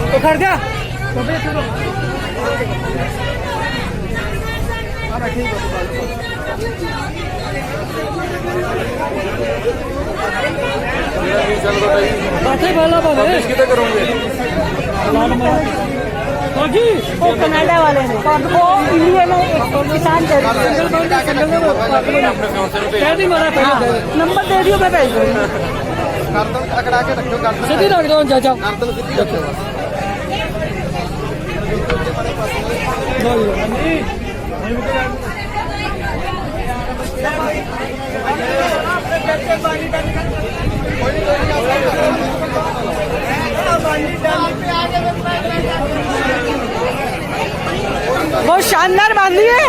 तो खड़ जा कितने करोगे जी वो कनाडा वाले ने वो इंडिया में एक किसान नंबर दे दियो मैं भेज दूँगी अकड़ा के रखो सीधी रख दो जाओ बहुत शानदार बांधी है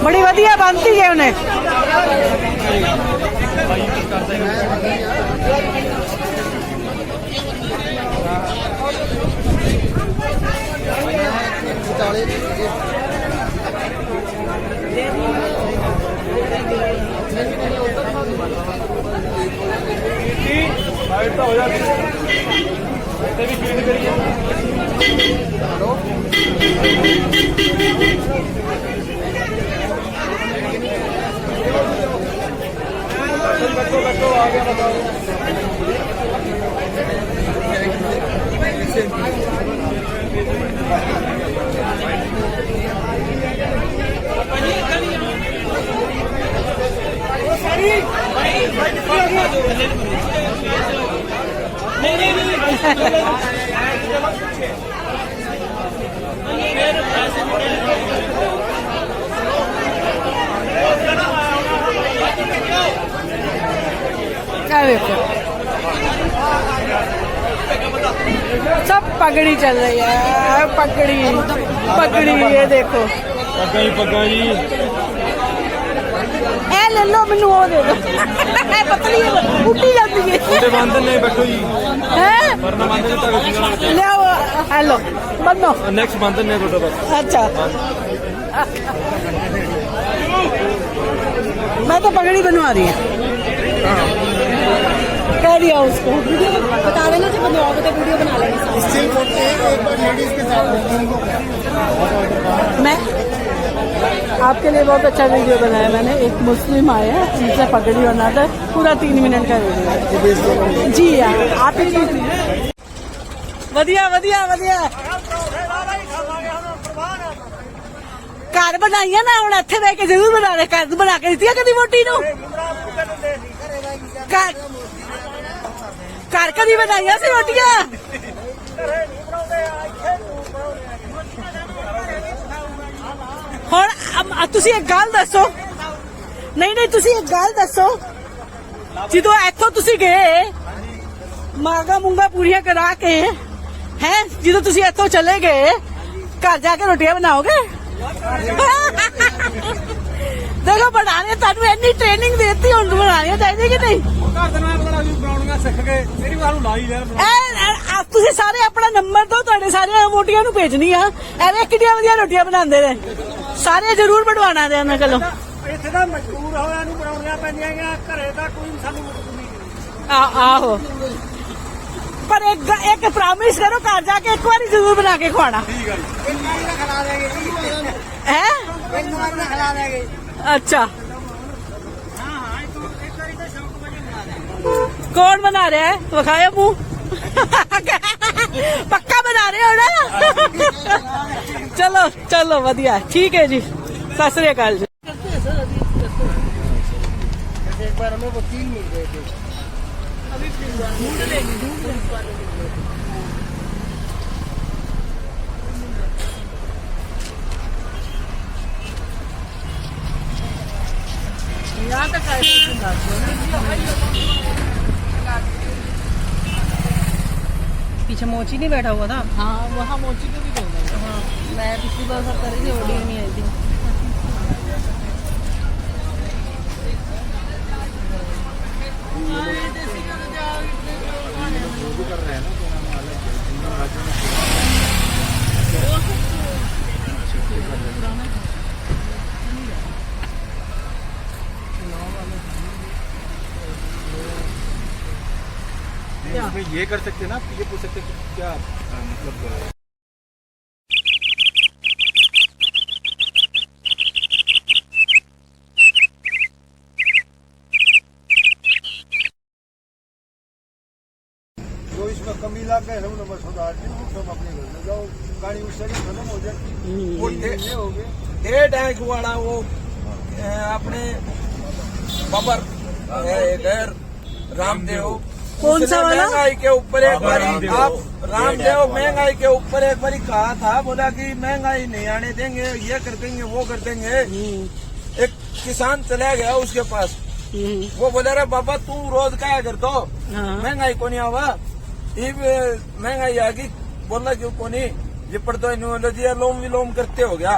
बड़ी वधिया बांधती है उन्हें हो जाती बैठो आ गया बताओ सब पगड़ी चल रही है पगड़ी पगड़ी ये देखो पग्गा जी ए ले लो मैनू वो दे दो पतली उठी जाती है उठे बंद ने बैठो जी हैं वरना बंद ने तक ले आओ हेलो बंदो नेक्स्ट बंद ने टोटो बस अच्छा मैं तो पगड़ी बनवा रही हूँ कह दिया उसको बता देना जब बनवाओगे तो वीडियो बना लेंगे स्टिल फोटो एक बार लेडीज के साथ मैं आपके लिए बहुत अच्छा वीडियो बनाया मैंने एक मुस्लिम आया उनसे पगड़ी बना था पूरा 3 मिनट का वीडियो जी यार आप ही वधिया वधिया वधिया घर बनाइए ना हम इत्थे रह के जरूर बना रहे घर बना के दी कभी वोटी नू घर कभी बनाइया सी रोटियां ਹੁਣ ਤੁਸੀਂ ਇੱਕ ਗੱਲ ਦੱਸੋ ਨਹੀਂ ਤੁਸੀਂ ਇੱਕ ਗੱਲ ਦੱਸੋ ਜਦੋਂ ਇੱਥੋਂ ਤੁਸੀਂ ਗਏ ਮਾਗਾ ਮੁੰਗਾ ਪੂਰੀਆਂ ਕਰਾ ਕੇ ਹੈ ਜਦੋਂ ਤੁਸੀਂ ਇੱਥੋਂ ਚਲੇ ਗਏ ਘਰ ਜਾ ਕੇ ਰੋਟੀਆਂ ਬਣਾਓਗੇ देखो बनाने ਤੁਹਾਨੂੰ ਇੰਨੀ ਟ੍ਰੇਨਿੰਗ ਦੇਤੀ ਹੁਣ ਬਣਾਉਣੀਆਂ ਚਾਹੀਦੀ ਕਿ ਨਹੀਂ ਘਰ ਦੇ ਨਾਲ ਬਣਾਉਣੀਆਂ ਸਿੱਖ ਕੇ ਮੇਰੀ ਵਾਰ ਨੂੰ ਲਾਈ ਯਾਰ ਤੁਸੀਂ ਸਾਰੇ ਆਪਣਾ ਨੰਬਰ ਦਿਓ ਤੁਹਾਡੇ ਸਾਰੀਆਂ ਮੋਟੀਆਂ ਨੂੰ ਭੇਜਣੀ ਆ ਐਵੇਂ ਕਿੰਨੀਆਂ ਵਧੀਆ ਰੋਟੀਆਂ ਬਣਾਉਂਦੇ ਨੇ ਸਾਰੇ ਜ਼ਰੂਰ ਬਣਵਾਣਾ ਦੇ ਉਹਨਾਂ ਕੋਲੋਂ ਇੱਥੇ ਤਾਂ ਮਜਬੂਰ ਹੋਇਆ ਨੂੰ ਬਣਾਉਣੀਆਂ ਪੈਂਦੀਆਂ ਘਰੇ ਤਾਂ ਕੋਈ ਸਾਨੂੰ ਮਜਬੂਰੀ ਆਹੋ पर एक प्रॉमिस करो घर जाके एक बार जरूर बना के खवाना है अच्छा कौन बना रहा है? तो खाया मुंह पक्का बना रहे हो ना? चलो चलो वधिया, ठीक है जी, सत श्री अकाल जी। एक बार हमें वकील मिल गए थे, अभी ढूंढ लेंगे। यहाँ तक आए पीछे मोची नहीं बैठा हुआ था? हाँ, वहाँ मोची को भी बोलना। हाँ, मैं पिछली बार सब कर रही थी, ऑडियो नहीं आई थी। इसमें ये कर सकते हैं ना, ये पूछ सकते हैं क्या मतलब जो इसमें कमी लग गए सब बस सुधार दी, सब अपने घर में जाओ, गाड़ी उससे खत्म हो जाती। वो ये हो गए 1.5 टैंक वाला वो अपने बबर घर रामदेव कौन सा वाला? महंगाई के ऊपर एक बारी आप रामदेव महंगाई के ऊपर एक बारी कहा था, बोला कि महंगाई नहीं आने देंगे, ये कर देंगे वो कर देंगे। एक किसान चला गया उसके पास, वो बोला रे बाबा तू रोज क्या कर दो, महंगाई को नहीं आवा, ये महंगाई आ गई, बोला क्यों को नहीं, ये पर तो इन्होंने लोम विलोम करते हो गया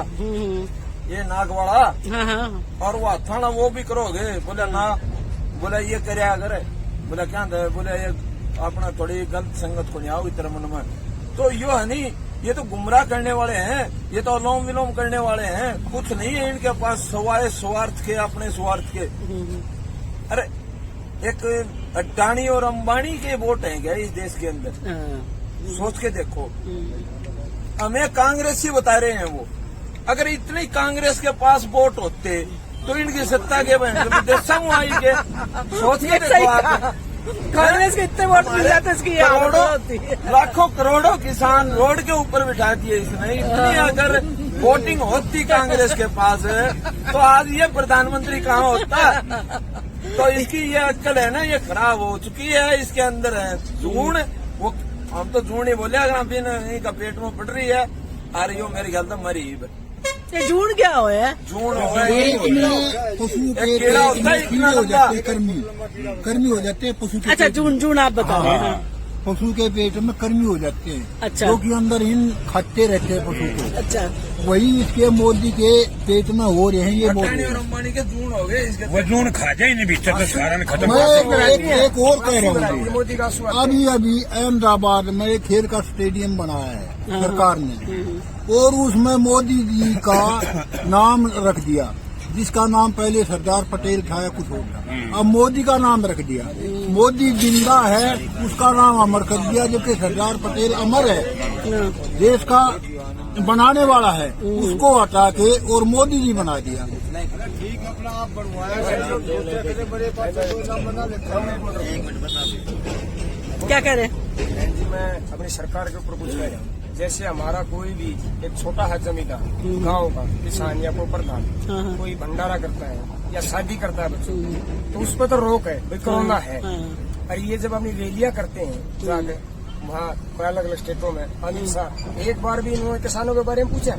ये नागवाड़ा और वो थाना वो भी करोगे, बोला ना, बोला ये करया करे, बोला क्या था, बोला ये अपना थोड़ी गलत संगत को नहीं आओ इतर मन में, तो यो है नहीं, ये तो गुमराह करने वाले हैं, ये तो अनुलोम विलोम करने वाले हैं, कुछ नहीं है इनके पास सवाए स्वार्थ के, अपने स्वार्थ के। अरे एक अडानी और अंबानी के वोट हैं क्या इस देश के अंदर? सोच के देखो, हमें कांग्रेसी बता रहे हैं वो, अगर इतने कांग्रेस के पास वोट होते तो इनकी सत्ता के आई के सोच के देखो आप, कांग्रेस के इतने वोट मिल जाते इसकी लाखों करोड़ों किसान रोड के ऊपर बिठा दिए इसने। इतनी अगर वोटिंग होती कांग्रेस के पास तो आज ये प्रधानमंत्री कहाँ होता? तो इसकी ये अक्ल है ना, ये खराब हो चुकी है, इसके अंदर है जून, वो हम तो जून ही बोले, अगर हम इनका पेट में पड़ रही है आ रही हो, मेरे ख्याल तो मरी। ये जून क्या हो है? जून पशु के कीड़े हो जाते हैं, कर्मी हो जाते हैं पशु के। अच्छा जून आप बता रहे हैं। पशु के पेट में कर्मी हो जाते हैं, अच्छा, जो कि अंदर इन खाते रहते हैं पशु को। अच्छा, वही इसके मोदी के पेट में हो रहे हैं ये मोदी। और अंबानी के जून हो गए, इसके वो जून खा जाए नहीं भीतर तो सारा में खत्म। मैं एक और कह रहा हूँ, मोदी का अभी अहमदाबाद में एक खेल का स्टेडियम बनाया है सरकार ने, और उसमें मोदी जी का नाम रख दिया, जिसका नाम पहले सरदार पटेल था या कुछ होगा, अब मोदी का नाम रख दिया। मोदी जिंदा है उसका नाम अमर कर दिया, जबकि सरदार पटेल अमर है, देश का बनाने वाला है, उसको हटा के और मोदी जी बना दिया। ठीक अपना आप बनवाया, क्या कह रहे हैं? जी मैं अपनी सरकार के ऊपर कुछ कह रहा हूँ, जैसे हमारा कोई भी एक छोटा है जमींदार गांव का किसान या कोई प्रधान कोई भंडारा करता है या शादी करता है बच्चों की, तो उस पर तो रोक है, भाई कोरोना है। और ये जब अपनी रैलियां करते हैं जाके वहाँ अलग अलग स्टेटों में, अमित शाह एक बार भी इन्होंने किसानों के बारे में पूछा,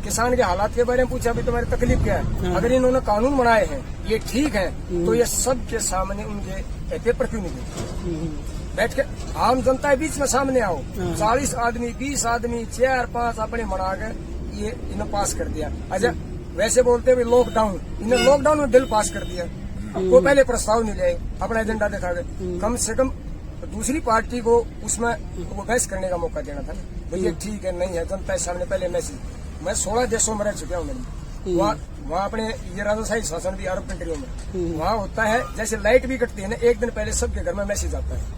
किसान के हालात के बारे में पूछा, अभी तुम्हारी तकलीफ क्या है? अगर इन्होंने कानून बनाए हैं ये ठीक है, तो ये सबके सामने उनके पेपर क्यों नहीं देते? बैठ के आम जनता के बीच में सामने आओ, 40 आदमी 20 आदमी 4-5 अपने बना कर ये इन्हें पास कर दिया। अच्छा वैसे बोलते हुए लॉकडाउन, इन्हें लॉकडाउन में बिल पास कर दिया, वो पहले प्रस्ताव नहीं लाए, अपना एजेंडा दिखा गए। कम से कम दूसरी पार्टी को उसमें वो बहस करने का मौका देना था, भैया ठीक है नहीं है, जनता के सामने पहले मैसेज। मैं 16 देशों में रह चुका हूँ, मैंने वहाँ अपने ये राजाशाही शासन भी अरब कंट्रियों में वहाँ होता है, जैसे लाइट भी कटती है ना, एक दिन पहले सबके घर में मैसेज आता है।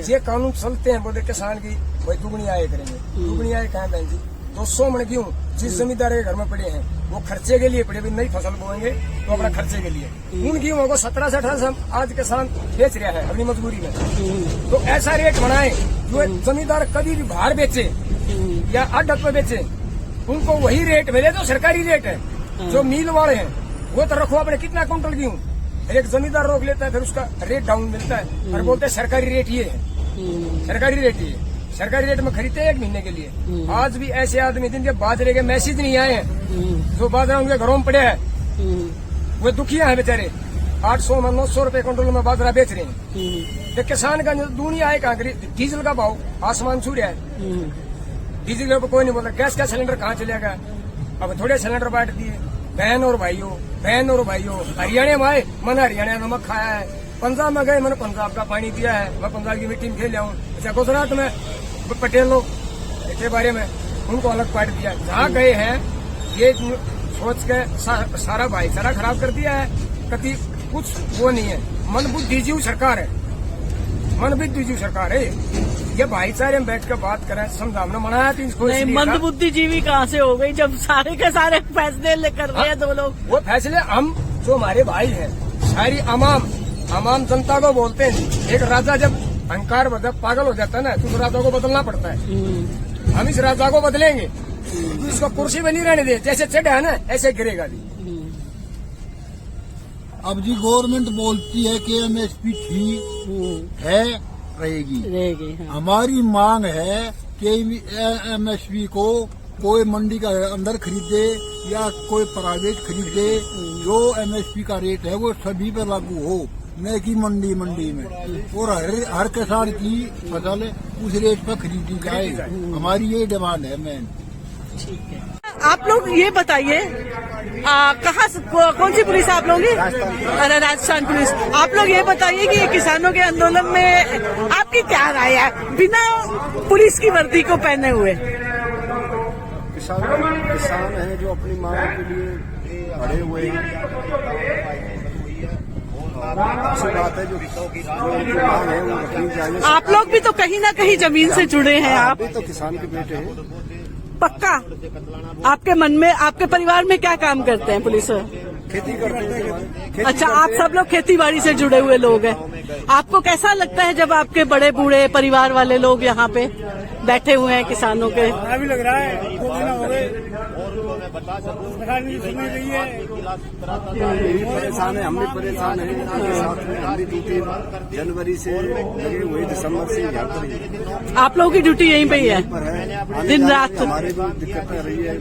ये कानून चलते हैं, बोलते किसान की भाई दुगनी आय करेंगे, दुगनी आय कहाँ बहन जी? 200 मन गेहूं जिस जमींदार के घर में पड़े हैं वो खर्चे के लिए पड़े, भी नई फसल बोएंगे तो अपना खर्चे के लिए उन गेहूं को 17 से 18 से आज किसान बेच रहा है अपनी मजबूरी में। तो ऐसा रेट बनाए जो जमींदार कभी भी बाहर बेचे या अड्डे पे बेचे उनको वही रेट मिले जो सरकारी रेट है। जो मिल वाले हैं वो तो रखो अपने कितना कुंटल गेहूं, एक जमींदार रोक लेता है फिर उसका रेट डाउन मिलता है और बोलते हैं सरकारी रेट ये है, सरकारी रेट ये। सरकारी रेट में खरीदते हैं 1 महीने के लिए। आज भी ऐसे आदमी जिनके बाजरे के मैसेज नहीं आए हैं, जो बाजरा उनके घरों में पड़े हैं, वो दुखिया है बेचारे। 800 में 900 रुपए कुंटल में बाजरा बेच रहे हैं। तो किसान का दुनिया है कहाँ, डीजल का भाव आसमान छू रहा है। डीजल पर कोई नहीं बोलता, गैस का सिलेंडर कहाँ चलेगा। अब थोड़े सिलेंडर बांट दिए। बहन और भाइयों हरियाणा में आए, मैंने हरियाणा नमक खाया है। पंजाब में गए, मैंने पंजाब का पानी पिया है, मैं पंजाब की मिट्टी में खेल लिया हूँ। अच्छा गुजरात में पटेल लोग के बारे में उनको अलग बांट दिया। जहाँ गए हैं ये सोच के सारा भाईचारा खराब कर दिया है। कभी कुछ वो नहीं है, मन बुद्धिजीव सरकार है, मन बुद्धिजीव सरकार है। ये भाईचारे में बैठ कर बात करें, समझाना मनाया तो इसको नहीं, मंदबुद्धिजीवी कहाँ से हो गई जब सारे के सारे फैसले कर रहे हैं दो लोग। वो फैसले हम जो हमारे भाई हैं सारी अमाम जनता को बोलते हैं। एक राजा जब अहंकार जब पागल हो जाता है ना तो उस राजा को बदलना पड़ता है। हम इस राजा को बदलेंगे तो इसको कुर्सी में नहीं रहने दे, जैसे चढ़ा है ना ऐसे गिरेगा भी। अब जी गवर्नमेंट बोलती है कि एमएसपी ठीक है रहेगी। हाँ। हमारी मांग है कि एमएसपी को कोई मंडी का अंदर खरीदे या कोई प्राइवेट खरीदे, जो एमएसपी का रेट है वो सभी पे लागू हो, न कि मंडी में। और हर किसान की फसल उस रेट पर खरीदी जाए। हमारी ये डिमांड है मैन। ठीक है, आप लोग ये बताइए कहाँ कौन सी पुलिस आप लोग? अरे राजस्थान पुलिस। आप लोग ये बताइए कि ये किसानों के आंदोलन में आपकी क्या राय है बिना पुलिस की वर्दी को पहने हुए? किसान हैं जो अपनी मांग के लिए अड़े हुए हैं। अच्छी बात है, जो उनकी मांग है वो रखनी चाहिए। आप लोग भी तो कहीं ना कहीं जमीन से जुड़े हैं। आप भी तो किसान के बेटे हैं। पक्का आपके मन में, आपके परिवार में क्या काम करते हैं पुलिस? खेती करते हैं। अच्छा, आप सब लोग खेती बाड़ी से जुड़े हुए लोग हैं। आपको कैसा लगता है जब आपके बड़े बूढ़े परिवार वाले लोग यहाँ पे बैठे हुए हैं किसानों के? भी लग रहा है 2 दिन हो गए, सरकार नहीं सुन रही है। परेशान है, हम भी परेशान हैं। इनके साथ में हम भी ड्यूटी जनवरी से लगे हुए, दिसंबर से यहाँ पर ही। आप लोगों की ड्यूटी यहीं पे ही है पर है दिन रात? हमारे भी दिक्कत आ रही है।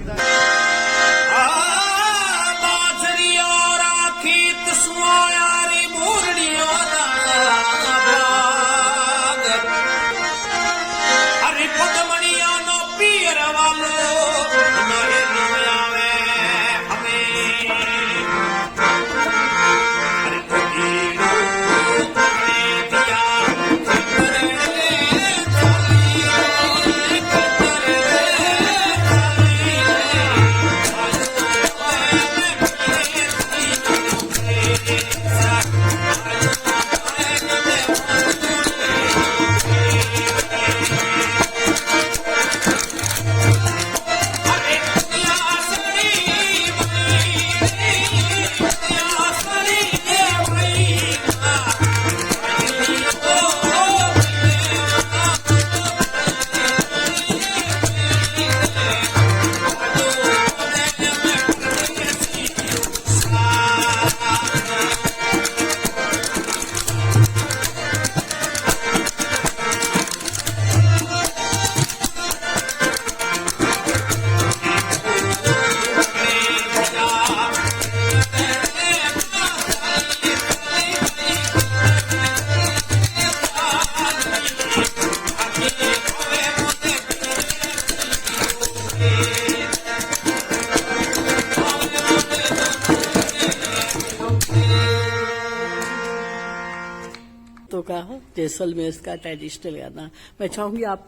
का जैसलमेर का ट्रेडिशनल गाना। मैं चाहूंगी आप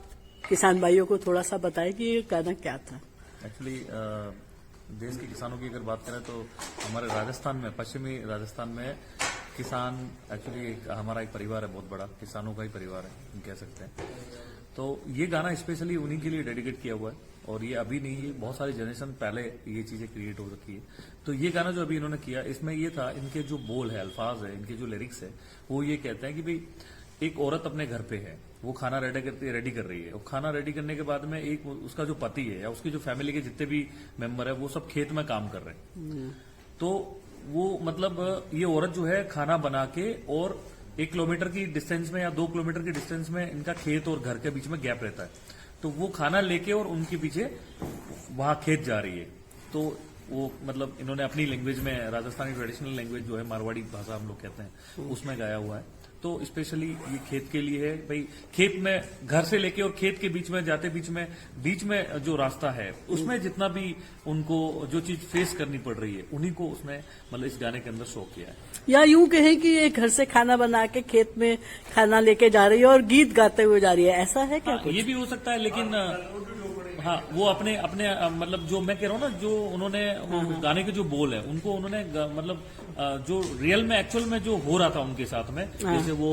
किसान भाइयों को थोड़ा सा बताएं कि ये गाना क्या था। एक्चुअली देश के किसानों की अगर बात करें तो हमारे राजस्थान में, पश्चिमी राजस्थान में किसान एक्चुअली हमारा एक परिवार है, बहुत बड़ा किसानों का ही परिवार है कह सकते हैं। तो ये गाना स्पेशली उन्हीं के लिए डेडिकेट किया हुआ है और ये अभी नहीं, ये बहुत सारी जनरेशन पहले ये चीजें क्रिएट हो रखी है। तो ये गाना जो अभी इन्होंने किया, इसमें ये था, इनके जो बोल है, अल्फाज है, इनके जो लिरिक्स है, वो ये कहते हैं कि भाई एक औरत अपने घर पे है, वो खाना रेडी कर रही है, और खाना रेडी करने के बाद में एक उसका जो पति है या उसकी जो फैमिली के जितने भी मेंबर है वो सब खेत में काम कर रहे हैं। तो वो मतलब ये औरत जो है खाना बना के, और 1 किलोमीटर की डिस्टेंस में या 2 किलोमीटर की डिस्टेंस में इनका खेत और घर के बीच में गैप रहता है, तो वो खाना लेके और उनके पीछे वहां खेत जा रही है। तो वो मतलब इन्होंने अपनी लैंग्वेज में, राजस्थानी ट्रेडिशनल लैंग्वेज जो है मारवाड़ी भाषा हम लोग कहते हैं, उसमें गाया हुआ है। तो स्पेशली ये खेत के लिए है भाई, खेत में घर से लेके और खेत के बीच में जाते बीच में जो रास्ता है उसमें जितना भी उनको जो चीज फेस करनी पड़ रही है, उन्हीं को उसने मतलब इस गाने के अंदर शो किया है। या यूं कहें कि ये घर से खाना बना के खेत में खाना लेके जा रही है और गीत गाते हुए जा रही है, ऐसा है क्या? ये भी हो सकता है, लेकिन हाँ वो अपने मतलब जो मैं कह रहा हूँ ना, जो उन्होंने गाने के जो बोल है उनको उन्होंने मतलब जो रियल में एक्चुअल में जो हो रहा था उनके साथ में, जैसे वो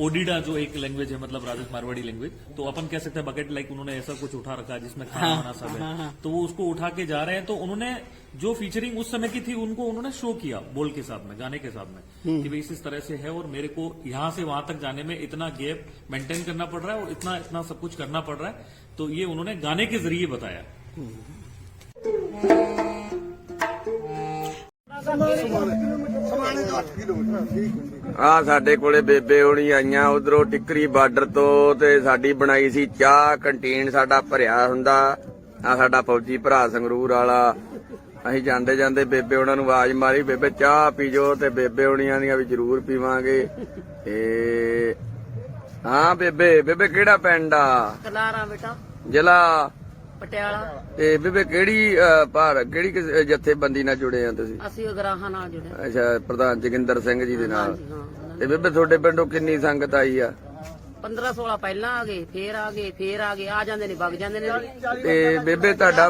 ओडिडा जो एक लैंग्वेज है, मतलब राजस्थान मारवाड़ी लैंग्वेज, तो अपन कह सकते हैं बकेट लाइक उन्होंने ऐसा कुछ उठा रखा है जिसमें खाना वाना सब है, तो वो उसको उठा के जा रहे हैं। तो उन्होंने जो फीचरिंग उस समय की थी उनको उन्होंने शो किया बोल के साथ में, गाने के साथ में, कि भाई इस तरह से है और मेरे को यहाँ से वहां तक जाने में इतना गैप मेंटेन करना पड़ रहा है और इतना सब कुछ करना पड़ रहा है। तो ये उन्होंने गाने के जरिए बताया। ਆ ਸਾਡੇ ਕੋਲੇ ਬੇਬੇ ਹੋਣੀ ਆਈਆਂ ਉਧਰੋਂ ਟਿੱਕਰੀ ਬਾਰਡਰ ਤੋਂ, ਤੇ ਸਾਡੀ ਬਣਾਈ ਸੀ ਚਾਹ, ਕੰਟੀਨ ਸਾਡਾ ਭਰਿਆ ਹੁੰਦਾ। ਆ ਸਾਡਾ ਫੌਜੀ ਭਰਾ ਸੰਗਰੂਰ ਵਾਲਾ, ਅਸੀਂ ਜਾਂਦੇ ਜਾਂਦੇ ਬੇਬੇ ਉਹਨਾਂ ਨੂੰ ਆਵਾਜ਼ ਮਾਰੀ, ਬੇਬੇ ਚਾਹ ਪੀਜੋ, ਤੇ ਬੇਬੇ ਹੋਣੀਆਂ ਦੀਆਂ ਵੀ ਜ਼ਰੂਰ ਪੀਵਾਂਗੇ। ਤੇ ਹਾਂ ਬੇਬੇ ਕਿਹੜਾ ਪਿੰਡ ਆ? ਕਲਾਰਾ ਬੇਟਾ, ਜ਼ਿਲ੍ਹਾ ਪਟਿਆਲਾ। ਤੇ ਬੇਬੇ ਕਿਹੜੀ ਜਥੇਬੰਦੀ ਨਾਲ ਜੁੜੇ ਆ ਤੁਸੀਂ? ਅਸੀਂ ਉਗਰਾਹਾਂ ਨਾਲ ਜੁੜੇ। ਅੱਛਾ, ਪ੍ਰਧਾਨ ਜੋਗਿੰਦਰ ਸਿੰਘ ਜੀ ਦੇ ਨਾਲ। ਹਾਂਜੀ, ਹਾਂ। ਤੇ ਬੇਬੇ ਤੁਹਾਡੇ ਪਿੰਡੋਂ ਕਿੰਨੀ ਸੰਗਤ ਆਈ ਆ? 15-16 ਪਹਿਲਾਂ ਆ ਗਏ, ਫੇਰ ਆ ਜਾਂਦੇ ਨੇ, ਵਗ ਜਾਂਦੇ ਨੇ। ਤੇ ਬੇਬੇ ਤੁਹਾਡਾ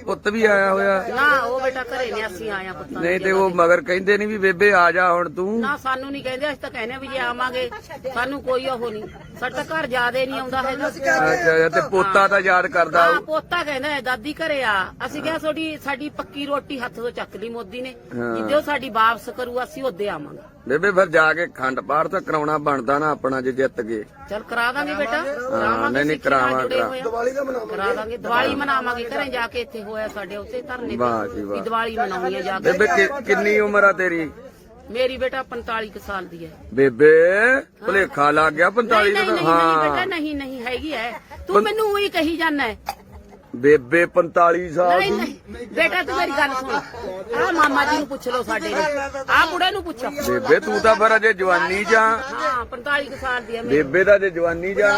ਪੁੱਤ ਵੀ ਆਇਆ ਹੋਇਆ? ਨਾ ਉਹ ਬੇਟਾ ਘਰੇ ਨੇ, ਅਸੀਂ ਆਇਆ ਪੁੱਤਾਂ ਨਹੀਂ ਤੇ ਉਹ ਮਗਰ ਕਹਿੰਦੇ ਨਹੀਂ ਵੀ ਬੇਬੇ ਆ ਜਾ ਹੁਣ ਤੂੰ? ਨਾ ਸਾਨੂੰ ਨਹੀਂ ਕਹਿੰਦੇ, ਅਸੀਂ ਤਾਂ ਕਹਿੰਦੇ ਵੀ ਜੇ ਆਵਾਂਗੇ ਸਾਨੂੰ ਕੋਈ ਉਹ ਨਹੀਂ, ਸਾਡਾ ਘਰ ਯਾਦ ਹੀ ਨਹੀਂ ਆਉਂਦਾ ਹੈਗਾ। ਅੱਛਾ, ਤੇ ਪੋਤਾ ਤਾਂ ਯਾਦ ਕਰਦਾ? ਹਾਂ, ਪੋਤਾ ਕਹਿੰਦਾ ਹੈ ਦਾਦੀ ਘਰੇ ਆ। ਅਸੀਂ ਕਿਹਾ ਸਾਡੀ ਪੱਕੀ ਰੋਟੀ ਹੱਥ ਤੋਂ ਚੱਕ ਲਈ ਮੋਦੀ ਨੇ, ਜਿੱਦੇ ਸਾਡੀ ਵਾਪਸ ਕਰੂ ਅਸੀਂ ਉਹਦੇ ਆਵਾਂਗੇ। ਬੇਬੇ ਫਿਰ ਜਾ ਕੇ ਖੰਡ ਪਾਠ ਤਾਂ ਕਰਾਉਣਾ ਬਣਦਾ ਨਾ ਆਪਣਾ, ਜੇ ਜਿੱਤ ਗਏ। ਚਲ ਕਰਾ ਦਾਂਗੇ ਬੇਟਾ, ਨਹੀਂ ਕਰਾਵਾਂਗੇ, ਕਰਾ ਦਾਂਗੇ। ਦੀਵਾਲੀ ਮਨਾਵਾਂਗੇ ਘਰੇ ਜਾ ਕੇ, ਇੱਥੇ ਹੋਇਆ ਸਾਡੇ ਉੱਥੇ ਧਰਨੇ ਵਾਹ ਜੀ ਵਾਹ। ਤੇ ਦੀਵਾਲੀ ਮਨਾਉਣੀ ਹੈ ਜਾ ਕੇ। ਬੇਬੇ ਕਿੰਨੀ ਉਮਰ ਆ ਤੇਰੀ? ਮੇਰੀ ਬੇਟਾ 45 ਕੁ ਸਾਲ ਦੀ ਹੈ। ਬੇਬੇ ਭੁਲੇਖਾ ਲੱਗ ਗਿਆ 45 ਦਾ? ਨਹੀਂ ਬੇਟਾ, ਨਹੀਂ ਹੈਗੀ ਹੈ, ਤੂੰ ਮੈਨੂੰ ਉਹੀ ਕਹੀ ਜਾਂਦਾ ਹੈ। ਬੇਬੇ 45 ਸਾਲ ਨਹੀਂ ਦੀ? ਬੇਟਾ ਤੂੰ ਮੇਰੀ ਗੱਲ ਸੁਣ, ਆ ਮਾਮਾ ਜੀ ਨੂੰ ਪੁੱਛ ਲਓ, ਸਾਡੇ ਨੂੰ, ਆ ਬੁੜੇ ਨੂੰ ਪੁੱਛੋ। ਬੇਬੇ ਤੂੰ ਤਾਂ ਫਿਰ ਅਜੇ ਜਵਾਨੀ ਜਾਂ? ਹਾਂ 45 ਕੁ ਸਾਲ ਦੀ ਹੈ ਮੇਰੀ। ਬੇਬੇ ਦਾ ਜੇ ਜਵਾਨੀ ਜਾਂ?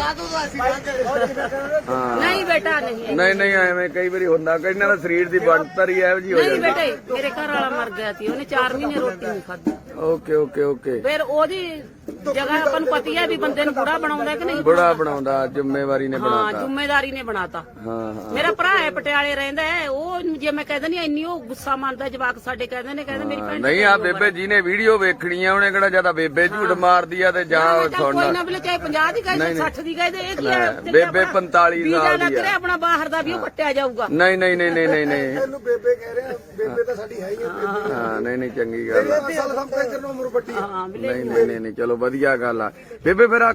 ਨਹੀਂ ਬੇਟਾ ਨਹੀਂ ਐਵੇਂ ਕਈ ਵਾਰੀ ਹੁੰਦਾ, ਕਈ ਨਾਲ ਸਰੀਰ ਦੀ ਬਣਤਰ ਹੀ ਇਹੋ ਜੀ ਹੋ ਨਹੀਂ ਜਾਂਦੀ। ਬੇਟੇ, ਮੇਰੇ ਘਰ ਵਾਲਾ ਮਰ ਗਿਆ ਸੀ, ਉਹਨੇ 4 ਮਹੀਨੇ ਰੋਟੀ ਨਹੀਂ ਖਾਧੀ। ਓਕੇ। ਫਿਰ ਉਹਦੀ ਜਗ੍ਹਾ ਆਪਾਂ ਨੂੰ ਪਤੀ ਹੈ ਵੀ ਬੰਦੇ ਨੂੰ ਬੁੜਾ ਬਣਾਉਂਦਾ ਕਿ ਨਹੀਂ ਬੁੜਾ ਬਣਾਉਂਦਾ, ਜ਼ਿੰਮੇਵਾਰੀ ਨੇ ਹਾਂ, ਬਣਾਤਾ। ਜ਼ਿੰਮੇਦਾਰੀ ਨੇ ਬਣਾਤਾ। ਹਾਂ ਮੇਰਾ ਭਰਾ ਹੈ ਪਟਿਆਲੇ ਰਹਿੰਦਾ ਹੈ, ਉਹ ਜੇ ਮੈਂ ਕਹਿ ਦਿੰਦੀ ਇੰਨੀ ਉਹ ਗੁੱਸਾ ਮੰਨਦਾ, ਜਵਾਕ ਸਾਡੇ ਕਹਿੰਦੇ ਨੇ ਮੇਰੀ ਭੈਣ ਨਹੀਂ ਆ ਬੇਬੇ ਜੀ ਨੇ ਵੀਡੀਓ ਵੇਖਣੀ ਆ, ਉਹਨੇ ਕਿਹੜਾ ਜਿਆਦਾ ਬੇਬੇ ਝੂਠ ਮਾਰਦੀ ਆ ਤੇ ਜਾਂ ਕੋਈ ਨਾ ਸੁਣਨਾ। ਬਲੇ ਚਾਹੇ 50 ਦੀ ਕਹੇ 60 ਦੀ ਕਹੇ, ਇਹ ਕੀ ਹੈ? ਬੇਬੇ 45 ਵੀਜ਼ਾ ਸਾਲ ਲੱਗ ਦੀ ਰਿਹਾ ਆ। ਆਪਣਾ ਬਾਹਰ ਦਾ ਵੀ ਉਹ ਕੱਟਿਆ ਜਾਊਗਾ। ਨਹੀਂ ਇਹਨੂੰ ਬੇਬੇ ਕਹਿ ਰਿਹਾ, ਬੇਬੇ ਤਾਂ ਸਾਡੀ ਹੈ ਹੀ ਹੈ। ਹਾਂ ਨਹੀਂ ਚੰਗੀ ਗੱਲ ਆ। ਸਾਲ ਸਭ ਕਹਿ ਉਮਰ ਵੱਡੀ ਹੈ। ਹਾਂ ਨਹੀਂ ਚਲੋ ਵਧੀਆ ਗੱਲ ਆ। ਬੇਬੇ ਫਿਰ ਆ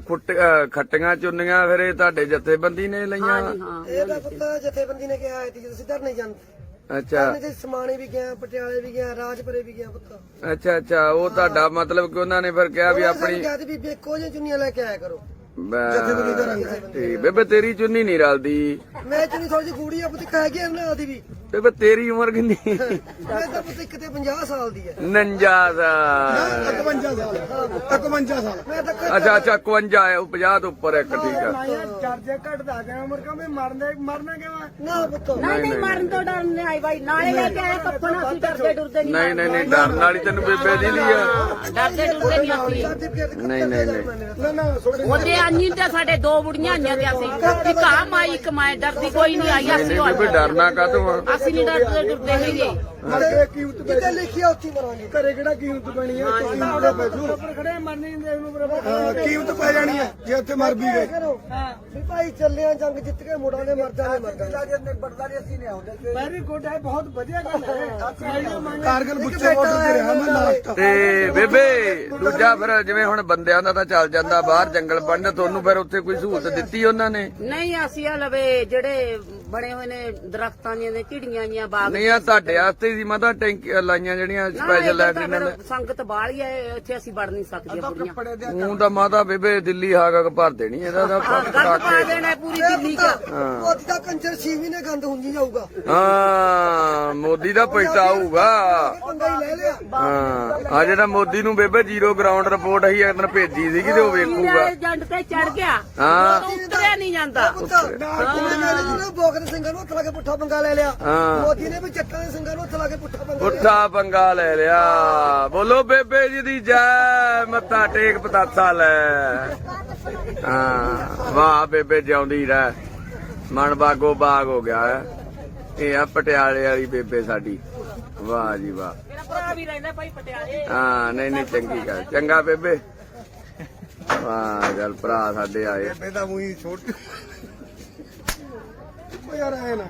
ਖੱਟੀਆਂ ਚੁੰਨੀਆਂ ਫਿਰ ਇਹ ਤੁਹਾਡੇ ਜਥੇਬੰਦੀ ਨੇ ਲਈਆਂ? ਹਾਂ ਇਹ ਤਾਂ ਪੁੱਤ ਜਥੇਬੰਦੀ ਨੇ ਕਿਹਾ ਸੀ ਜਦੋਂ ਸਿੱਧਰ ਨਹੀਂ ਜਾਂਦੇ। ਅੱਛਾ ਸਮਾਣੇ ਵੀ ਗਿਆ, ਪਟਿਆਲੇ ਵੀ ਗਿਆ, ਰਾਜਪੁਰੇ ਵੀ ਗਿਆ ਪੁੱਤ। ਅੱਛਾ ਉਹ ਤੁਹਾਡਾ ਮਤਲਬ ਕਿ ਉਹਨਾਂ ਨੇ ਫਿਰ ਕਿਹਾ ਵੀ ਆਪਣੀ ਕਿਹਾ ਸੀ ਵੀ ਇੱਕੋ ਜਿਹੀ ਚੁੰਨੀਆਂ ਲੈ ਕੇ ਆਇਆ ਕਰੋ। ਠੀਕ ਬੇਬੇ ਤੇਰੀ ਚੁੰਨੀ ਨਹੀਂ ਰਲਦੀ? ਮੈਂ ਚੁੰਨੀ ਥੋੜੀ ਜਿਹੀ ਗੂੜੀ ਆ ਪੁੱਤ, ਕਹਿ ਗਿਆ ਨਾ ਉਹਦੀ ਵੀ। ਬੇਬੇ ਤੇਰੀ ਉਮਰ ਕਿੰਨੀ? ਮੈਂ ਤਾਂ ਪੁੱਤ ਇੱਕ ਤੇ 50 ਸਾਲ ਦੀ ਹੈ। 49 ਸਾਲ? 51 ਸਾਲ। ਮੈਂ ਤਾਂ ਅੱਛਾ 51 ਹੈ, ਉਹ 50 ਤੋਂ ਉੱਪਰ ਇੱਕ। ਠੀਕ ਆ। ਚਰਜੇ ਘਟਦਾ ਗਿਆ ਉਮਰ ਕਾ ਮੈਂ ਮਰਨਾ ਕਿਵੇਂ? ਨਾ ਪੁੱਤ ਨਹੀਂ ਮਰਨ ਤੋਂ ਡਰ ਨਹੀਂ ਆਈ ਬਾਈ, ਨਾਲੇ ਲੈ ਕੇ ਆਇਆ ਕੱਪਣ, ਅਸੀਂ ਡਰਦੇ ਨਹੀਂ ਡਰਨ ਵਾਲੀ ਤੈਨੂੰ ਬੇਬੇ ਦੀ ਲਈ ਆ? ਡਰਦੇ ਨਹੀਂ ਅਸੀਂ। ਨਹੀਂ ਉਹਦੇ ਆਨੀ ਤੇ ਸਾਡੇ 2 ਬੁੜੀਆਂ ਆਈਆਂ ਤੇ ਅਸੀਂ ਇੱਕ ਆ ਮਾਈ ਇੱਕ ਮੈਂ, ਡਰਦੀ ਕੋਈ ਨਹੀਂ ਆਈ। ਅਸੀਂ ਬੇਬੇ ਡਰਨਾ ਕਾਹਤੋਂ ਆ? ਅਸੀਂ ਨਹੀਂ ਡਰਦੇ ਹੈਗੇ। ਜਿੱਥੇ ਲਿਖਿਆ ਉੱਥੇ ਮਰਾਂਗੇ। ਘਰੇ ਕਿਹੜਾ ਕੀਮਤ ਪੈਣੀ ਹੈ? ਖੜੇ ਮਰਨੀ ਦੇਖ ਨੂੰ ਕੀਮਤ ਪੈ ਜਾਣੀ ਹੈ ਜੇ ਉੱਥੇ ਮਰ ਵੀ ਗਏ। ਵੀ ਭਾਈ ਚੱਲੇ ਆ ਜੰਗ ਜਿੱਤ ਕੇ ਮੁੜਾਂਗੇ ਮਰ ਜਾਣੇ ਵੈਰੀ ਗੁੱਡ ਹੈ ਬਹੁਤ ਵਧੀਆ ਗੱਲ ਹੈ ਕਾਰਗਲ ਬੁੱਚੇ ਬਾਰਡਰ ਤੇ ਰਿਹਾ ਮੈਂ ਲਾਸਟ ਤੇ ਬੇਬੇ ਦੂਜਾ ਫਿਰ ਜਿਵੇਂ ਹੁਣ ਬੰਦਿਆਂ ਦਾ ਤਾਂ ਚੱਲ ਜਾਂਦਾ ਬਾਹਰ ਜੰਗਲ ਬੰਨ, ਤੁਹਾਨੂੰ ਫਿਰ ਉੱਥੇ ਕੋਈ ਸਹੂਲਤ ਦਿੱਤੀ ਉਹਨਾਂ ਨੇ? ਨਹੀਂ ਅਸੀਂ ਆ ਲਵੇ ਜਿਹੜੇ ਬਣੇ ਹੋਏ ਨੇ ਦਰਖਤਾਂ ਦੀਆਂ ਚਿੜੀਆਂ ਜੀਆਂ ਬਾਗ ਨਹੀਂ ਆ ਤੁਹਾਡੇ ਵਾਸਤੇ ਸੀ ਮਾਤਾ ਟੈਂਕੀਆਂ ਲਾਈਆਂ ਜਿਹੜੀਆਂ ਸਪੈਸ਼ਲ ਲੈਟਰੀਨਾਂ ਨੇ। ਸੰਗਤ ਬਾਹਲੀ ਹੈ ਇੱਥੇ ਅਸੀਂ ਵੜ ਨਹੀਂ ਸਕਦੀਆਂ ਬੁੜੀਆਂ। ਉਹ ਤਾਂ ਮਾਤਾ ਬੇਬੇ ਦਿੱਲੀ ਹਾਗਾ ਭਰ ਦੇਣੀ ਇਹਦਾ ਤਾਂ ਗੱਲ ਪਾ ਦੇਣਾ ਪੂਰੀ ਦਿੱਲੀ ਚ। ਮੋਦੀ ਦਾ ਕੰਜਰ 6 ਮਹੀਨੇ ਗੰਦ ਹੁੰਦੀ ਜਾਊਗਾ ਹਾਂ ਮੋਦੀ ਦਾ ਪੈਸਾ ਆਊਗਾ। ਪੰਗਾ ਹੀ ਲੈ ਲਿਆ ਹਾਂ ਆ ਜਿਹੜਾ ਮੋਦੀ ਨੂੰ ਬੇਬੇ ਜ਼ੀਰੋ ਗਰਾਊਂਡ ਰਿਪੋਰਟ ਅਸੀਂ ਇੱਕ ਦਿਨ ਭੇਜੀ ਸੀਗੀ ਤੇ ਉਹ ਵੇਖੂਗਾ। ਜੰਡ ਤੇ ਚੜ ਗਿਆ ਹਾਂ ਉਤਰਿਆ ਨਹੀਂ ਜਾਂਦਾ। ਬੋਗਰ ਸਿੰਘਾਂ ਨੂੰ ਹੱਥ ਲਾ ਕੇ ਪੁੱਠਾ ਪੰਗਾ ਲੈ ਲਿਆ ਹਾਂ ਮੋਦੀ ਨੇ ਵੀ ਚੱਕਾਂ ਦੇ ਸਿੰਘਾਂ ਨੂੰ ਹੱਥ ਲਾ ਕੇ ਪੁੱਠਾ ਪੰਗਾ ਪੁੱਠਾ ਪੰਗਾ ਲੈ ਲਿਆ। ਬੋਲੋ ਬੇਬੇ ਜੀ ਦੀ ਜੈ, ਮੱਥਾ ਟੇਕ ਪਤਾਸਾ ਲੈ। ਹਾਂ ਵਾਹ ਬੇਬੇ ਜਿਉਂਦੀ ਰਹਿ, ਮਨ ਬਾਗੋ ਬਾਗ ਹੋ ਗਿਆ ਹੈ। ਇਹ ਆ ਪਟਿਆਲੇ ਵਾਲੀ ਬੇਬੇ ਸਾਡੀ, ਵਾਹ ਜੀ ਵਾਹ। ਮੇਰਾ ਭਰਾ ਵੀ ਰਹਿੰਦਾ ਭਾਈ ਪਟਿਆਲੇ। ਹਾਂ ਨਹੀਂ ਨਹੀਂ ਚੰਗੀ ਗੱਲ, ਚੰਗਾ ਬੇਬੇ ਵਾਹ ਗੱਲ ਭਰਾ ਸਾਡੇ ਆਏ। ਇਹਦਾ ਮੂੰਹ ਛੋਟ ਯਾਰ ਐ ਨਾ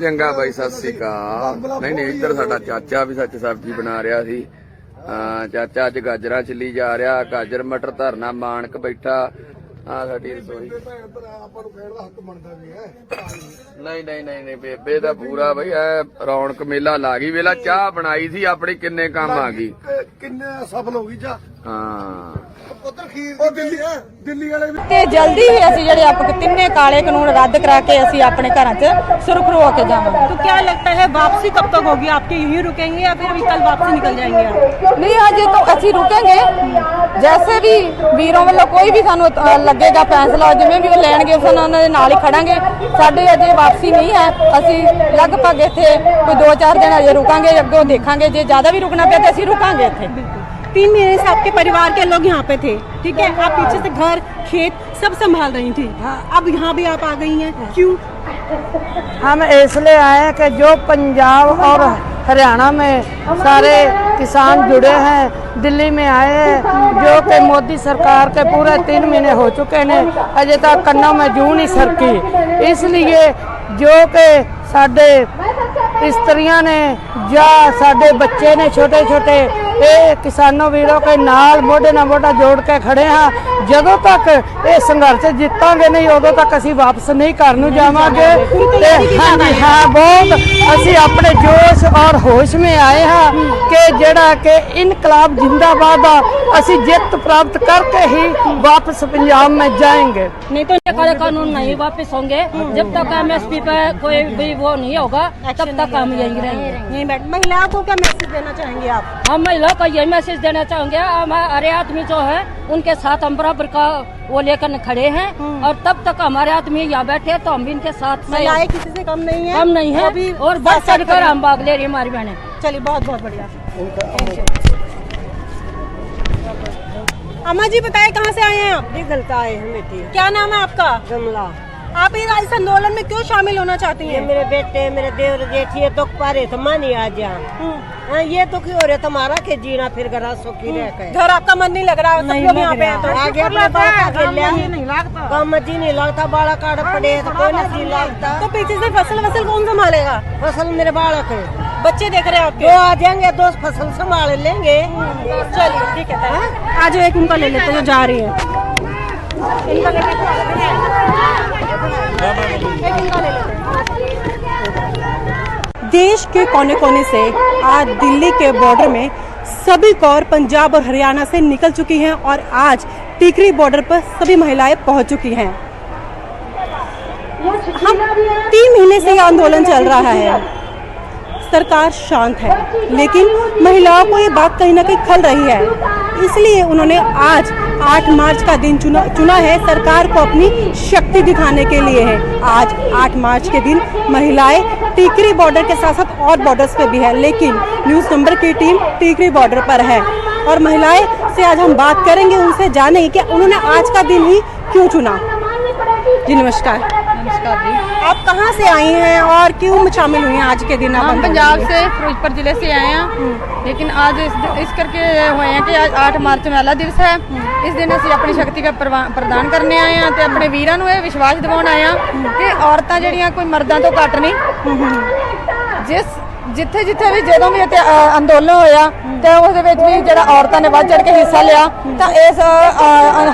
ਚੰਗਾ ਬਾਈ ਸਤਿ ਸ੍ਰੀ ਅਕਾਲ। ਨਹੀਂ ਨਹੀਂ ਇੱਧਰ ਸਾਡਾ ਚਾਚਾ ਵੀ ਸੱਚ ਸਬਜ਼ੀ ਬਣਾ ਰਿਹਾ ਸੀ। ਚਾਚਾ ਅੱਜ ਗਾਜਰਾਂ ਛਿੱਲੀ ਜਾ ਰਿਹਾ, ਗਾਜਰ ਮਟਰ ਧਰਨਾ ਮਾਨਕ ਬੈਠਾ। ਆ ਸਾਡੀ ਰਸੋਈ ਆਪਾਂ ਨੂੰ ਕਹਿਣ ਦਾ ਹੱਕ ਬਣਦਾ ਵੀ ਹੈ। ਨਹੀਂ ਨਹੀਂ ਨਹੀਂ ਨਹੀਂ ਬੇਬੇ ਦਾ ਪੂਰਾ ਬਈ ਐ ਰੌਣਕ ਮੇਲਾ ਲਾ ਗਈ। ਵੇਲਾ ਚਾਹ ਬਣਾਈ ਸੀ ਆਪਣੀ ਕਿੰਨੇ ਕੰਮ ਆ ਗਈ। ਕਿੰਨੇ ਸਫਲ ਹੋ ਗਈ ਜਾ ਹਾਂ ਪੁੱਤਰ ਖੀਰ ਉਹ ਦਿੱਲੀ ਵਾਲੇ ਵੀ ਤੇ ਜਲਦੀ ਹੀ ਅਸੀਂ ਜਿਹੜੇ ਆਪਾਂ ਤਿੰਨੇ ਕਾਲੇ ਕਾਨੂੰਨ ਰੱਦ ਕਰਾ ਕੇ ਅਸੀਂ ਆਪਣੇ ਘਰਾਂ 'ਚ ਸੁਰਖਰੂ ਹੋ ਕੇ ਜਾਵਾਂਗੇ। तो क्या लगता है वापसी कब तक होगी आपके? यहीं रुकेंगे या फिर अभी कल वापसी निकल जाएंगे आप? नहीं अजे तो ਅਸੀਂ रुकेंगे जैसे भी ਵੀਰੋਂ ਵੱਲੋਂ ਕੋਈ ਵੀ ਸਾਨੂੰ ਲੱਗੇਗਾ ਫੈਸਲਾ ਜਿਵੇਂ ਵੀ ਉਹ ਲੈਣਗੇ ਉਸ ਉਹਨਾਂ ਦੇ ਨਾਲ ਹੀ ਖੜਾਂਗੇ। ਸਾਡੇ ਅਜੇ ਵਾਪਸੀ ਨਹੀਂ ਹੈ, ਅਸੀਂ ਲਗਭਗ ਇੱਥੇ ਕੋਈ 2-4 ਦਿਨ ਅਜੇ ਰੁਕਾਂਗੇ, ਅੱਗੋਂ ਦੇਖਾਂਗੇ ਜੇ ਜ਼ਿਆਦਾ ਵੀ ਰੁਕਣਾ ਪਿਆ ਤੇ ਅਸੀਂ ਰੁਕਾਂਗੇ ਇੱਥੇ। 3 महीने से आपके परिवार के लोग यहाँ पे थे, ठीक है? आप पीछे से घर खेत सब संभाल रही थी, अब यहाँ भी आप आ गई हैं, क्यों? हम इसलिए आए हैं कि जो पंजाब और हरियाणा में सारे किसान जुड़े हैं, दिल्ली में आए हैं, जो कि मोदी सरकार के पूरे 3 महीने हो चुके हैं, अजे तक कन्नों में जू नहीं सरकी। इसलिए जो कि साडे इस्त्रियां ने या साडे बच्चे ने छोटे छोटे ये किसानों वीरों के नाल मोढे नाल मोढा जोड़ के खड़े हाँ। ਜਦੋਂ तक ये संघर्ष जितांगे नहीं उदों तक असी वापस नहीं घर नूं जावांगे। हाँ जी हाँ बहुत असी अपने जोश और होश में आए हाँ कि जिहड़ा कि इनकलाब जिंदाबाद असी जित प्राप्त करके ही वापस पंजाब में जाएंगे। नहीं तो काले कानून नहीं वापस होंगे जब तक MSP पे कोई भी वो नहीं होगा तब तक हम यहीं रहेंगे, यहीं बैठ। महिलाओं को क्या मैसेज देना चाहेंगे आप? हम महिलाओं को यही मैसेज देना चाहेंगे, हमारे आदमी जो है उनके साथ हम बराबर का वो लेकर खड़े हैं और तब तक हमारे आदमी यहाँ बैठे तो हम भी इनके साथ महिलाएं किसी से कम नहीं है, कम नहीं है अभी और बढ़ चढ़कर हम भाग ले रही है हमारी बहनें। चलिए बहुत बहुत बढ़िया। अम्मा जी बताए कहाँ से आए हैं आप? निकलता आए हैं बेटी क्या नाम है आपका? कमला। आप इस इस आंदोलन में क्यों शामिल होना चाहती हैं? मेरे बेटे मेरे देवर जेठी दुख पा रहे तो मानी आ जा। ये तो क्यों हो रहा तुम्हारा के जीना फिर घर सुखी रह गए। घर आपका मन नहीं लग रहा है? सब लोग यहाँ पे हैं तो आगे अपने बाड़ा नहीं लगता, काम जी नहीं लगता, बाड़ा काट पड़े तो कोई नहीं लगता। तो पीछे से फसल वसल कौन संभालेगा? फसल मेरे बालक है, बच्चे देख रहे हैं आपके? वो आ जाएंगे 2 फसल संभाल लेंगे। चलिए ठीक है, आज एक उनका ले लेते जो जा रही है। इनका ले लेते देश के कोने कोने से आज दिल्ली के बॉर्डर में सभी कौर पंजाब और हरियाणा से निकल चुकी हैं और आज टिकरी बॉर्डर पर सभी महिलाएं पहुंच चुकी हैं। हम 3 महीने से यह आंदोलन चल रहा है, सरकार शांत है, लेकिन महिलाओं को ये बात कहीं ना कहीं खल रही है, इसलिए उन्होंने आज 8 मार्च का दिन चुना है, सरकार को अपनी शक्ति दिखाने के लिए है। आज 8 मार्च के दिन महिलाएं टिकरी बॉर्डर के साथ साथ और बॉर्डर्स पे भी है, लेकिन न्यूज़ नंबर की टीम टिकरी बॉर्डर पर है और महिलाएं से आज हम बात करेंगे, उनसे जानेंगे कि उन्होंने आज का दिन ही क्यों चुना। जी नमस्कार। नमस्कार जी। आप कहाँ से आई हैं और क्यों शामिल हुई हैं आज के दिन? हम पंजाब से फिरोजपुर जिले से आए हैं, लेकिन आज इस करके हुए हैं कि आज 8 मार्च महिला दिवस है। इस दिन ਅਸੀਂ ਆਪਣੀ ਸ਼ਕਤੀ ਦਾ ਪ੍ਰਦਾਨ ਕਰਨੇ ਆਏ ਆ ਤੇ ਆਪਣੇ ਵੀਰਾਂ ਨੂੰ ਇਹ ਵਿਸ਼ਵਾਸ ਦਿਵਾਉਣ ਆਏ ਆ ਕਿ ਔਰਤਾਂ ਜਿਹੜੀਆਂ ਕੋਈ ਮਰਦਾਂ ਤੋਂ ਘੱਟ ਨਹੀਂ। ਜਿੱਥੇ ਜਿੱਥੇ ਵੀ ਜਦੋਂ ਵੀ ਅੰਦੋਲਨ ਹੋਇਆ ਤੇ ਉਹਦੇ ਵਿੱਚ ਵੀ ਜਿਹੜਾ ਔਰਤਾਂ ਨੇ ਵੱਧ ਚੜ ਕੇ ਹਿੱਸਾ ਲਿਆ ਤਾਂ ਇਸ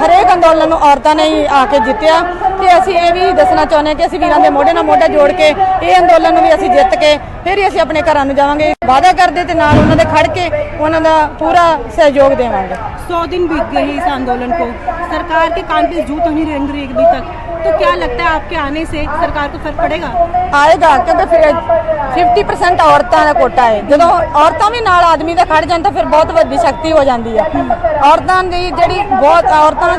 ਹਰੇਕ ਅੰਦੋਲਨ ਨੂੰ ਔਰਤਾਂ ਨੇ ਹੀ ਆ ਕੇ ਜਿੱਤਿਆ। ਤੇ ਅਸੀਂ ਇਹ ਵੀ ਦੱਸਣਾ ਚਾਹੁੰਦੇ ਕਿ ਅਸੀਂ ਵੀਰਾਂ ਦੇ ਮੋਢੇ ਨਾਲ ਮੋਢਾ ਜੋੜ ਕੇ ਇਹ ਅੰਦੋਲਨ ਨੂੰ ਵੀ ਅਸੀਂ ਜਿੱਤ ਕੇ ਫਿਰ ਹੀ ਅਸੀਂ ਆਪਣੇ ਘਰਾਂ ਨੂੰ ਜਾਵਾਂਗੇ। वादा करते थे नाल उन्होंने खड़ के उन्होंने पूरा सहयोग देवांगे। 100 दिन बीत गए इस आंदोलन को, सरकार के कान पे जू तो नहीं रेंग रही अभी तक, तो क्या लगता है आपके आने से सरकार को फर्क पड़ेगा? आएगा, क्योंकि 50% औरतां दा कोटा है। जो औरतां भी नाल आदमी दे खड़ जान तो फिर बहुत वड्डी शक्ति हो जाती है। औरतां दी जिहड़ी बहुत औरतां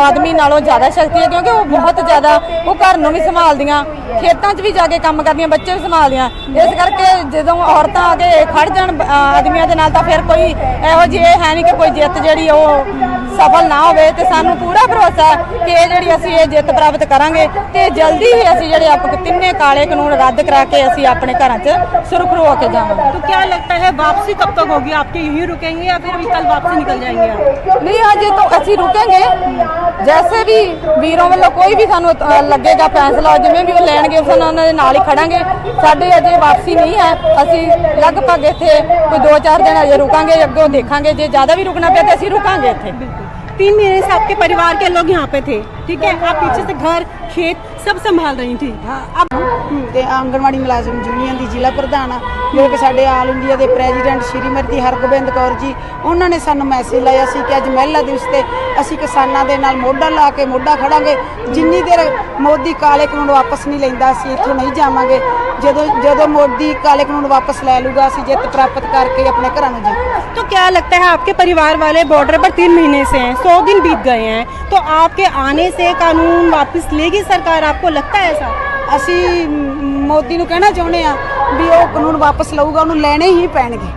आदमी नालों ज़्यादा शक्ति है, क्योंकि वो बहुत ज़्यादा वो घर नूं भी संभालदियां, खेतां 'च भी जाके काम करदियां, बच्चे भी संभालदियां। इस करके जो औरतां आके खड़ जाण आदमियों के नाल तां फिर कोई इहो जिहा है नहीं कि कोई जित जिहड़ी वो सफल ना होवे। ते सानूं पूरा भरोसा है कि ये जिहड़ी असीं ये जित प्राप्त करांगे ते जल्दी ही असीं जिहड़े आप तिन्ने काले कानून रद्द करा के असीं अपने घरां 'च सुरखरू होके जावांगे। तो क्या लगता है वापसी कब तक होगी आपके? यहीं रुकेंगे या फिर अभी कल वापसी निकल जाएंगे आप? नहीं, अजे तो असीं रुकेंगे। जैसे भी वीरों वालों कोई भी सानूं लगेगा फैसला जिवें भी वो लैणगे उस उन्हां दे नाल ही खड़ांगे। साडी अजे वापसी नहीं है, असीं लगभग इत्थे कोई 2-4 दिन अजे रुकांगे, अग्गों देखांगे जे ज्यादा भी रुकना पिया तो असीं रुकांगे इत्थे। 3 महीने से आपके परिवार के लोग यहाँ पे थे, ठीक है? आप पीछे से घर खेत सब संभाल रही थी। अब ਤੇ ਆਂਗਣਵਾੜੀ ਮੁਲਾਜ਼ਮ ਯੂਨੀਅਨ ਦੀ ਜ਼ਿਲ੍ਹਾ ਪ੍ਰਧਾਨ ਆ, ਜੋ ਕਿ ਸਾਡੇ ਆਲ ਇੰਡੀਆ ਦੇ ਪ੍ਰੈਜ਼ੀਡੈਂਟ ਸ਼੍ਰੀਮਤੀ ਹਰਗੋਬਿੰਦ ਕੌਰ ਜੀ, ਉਹਨਾਂ ਨੇ ਸਾਨੂੰ ਮੈਸੇਜ ਲਾਇਆ ਸੀ ਕਿ ਅੱਜ ਮਹਿਲਾ ਦਿਵਸ ਤੇ ਅਸੀਂ ਕਿਸਾਨਾਂ ਦੇ ਨਾਲ ਮੋਢਾ ਲਾ ਕੇ ਮੋਢਾ ਖੜਾਂਗੇ। ਜਿੰਨੀ ਦੇਰ ਮੋਦੀ ਕਾਲੇ ਕਾਨੂੰਨ ਵਾਪਸ ਨਹੀਂ ਲੈਂਦਾ ਅਸੀਂ ਇੱਥੋਂ ਨਹੀਂ ਜਾਵਾਂਗੇ। ਜਦੋਂ ਮੋਦੀ ਕਾਲੇ ਕਾਨੂੰਨ ਵਾਪਸ ਲੈ ਲੂਗਾ ਅਸੀਂ ਜਿੱਤ ਪ੍ਰਾਪਤ ਕਰਕੇ ਆਪਣੇ ਘਰਾਂ ਨੂੰ ਜਾਵਾਂਗੇ। तो क्या लगता है आपके परिवार वाले बॉर्डर पर 3 महीने से हैं, 100 दिन बीत गए हैं, तो आपके आने से कानून वापस लेगी सरकार? आपको लगता है ऐसा? ਅਸੀਂ ਮੋਦੀ ਨੂੰ ਕਹਿਣਾ ਚਾਹੁੰਦੇ ਆ ਵੀ ਉਹ ਕਾਨੂੰਨ ਵਾਪਸ ਲਊਗਾ, ਉਹਨੂੰ ਲੈਣੇ ਹੀ ਪੈਣਗੇ।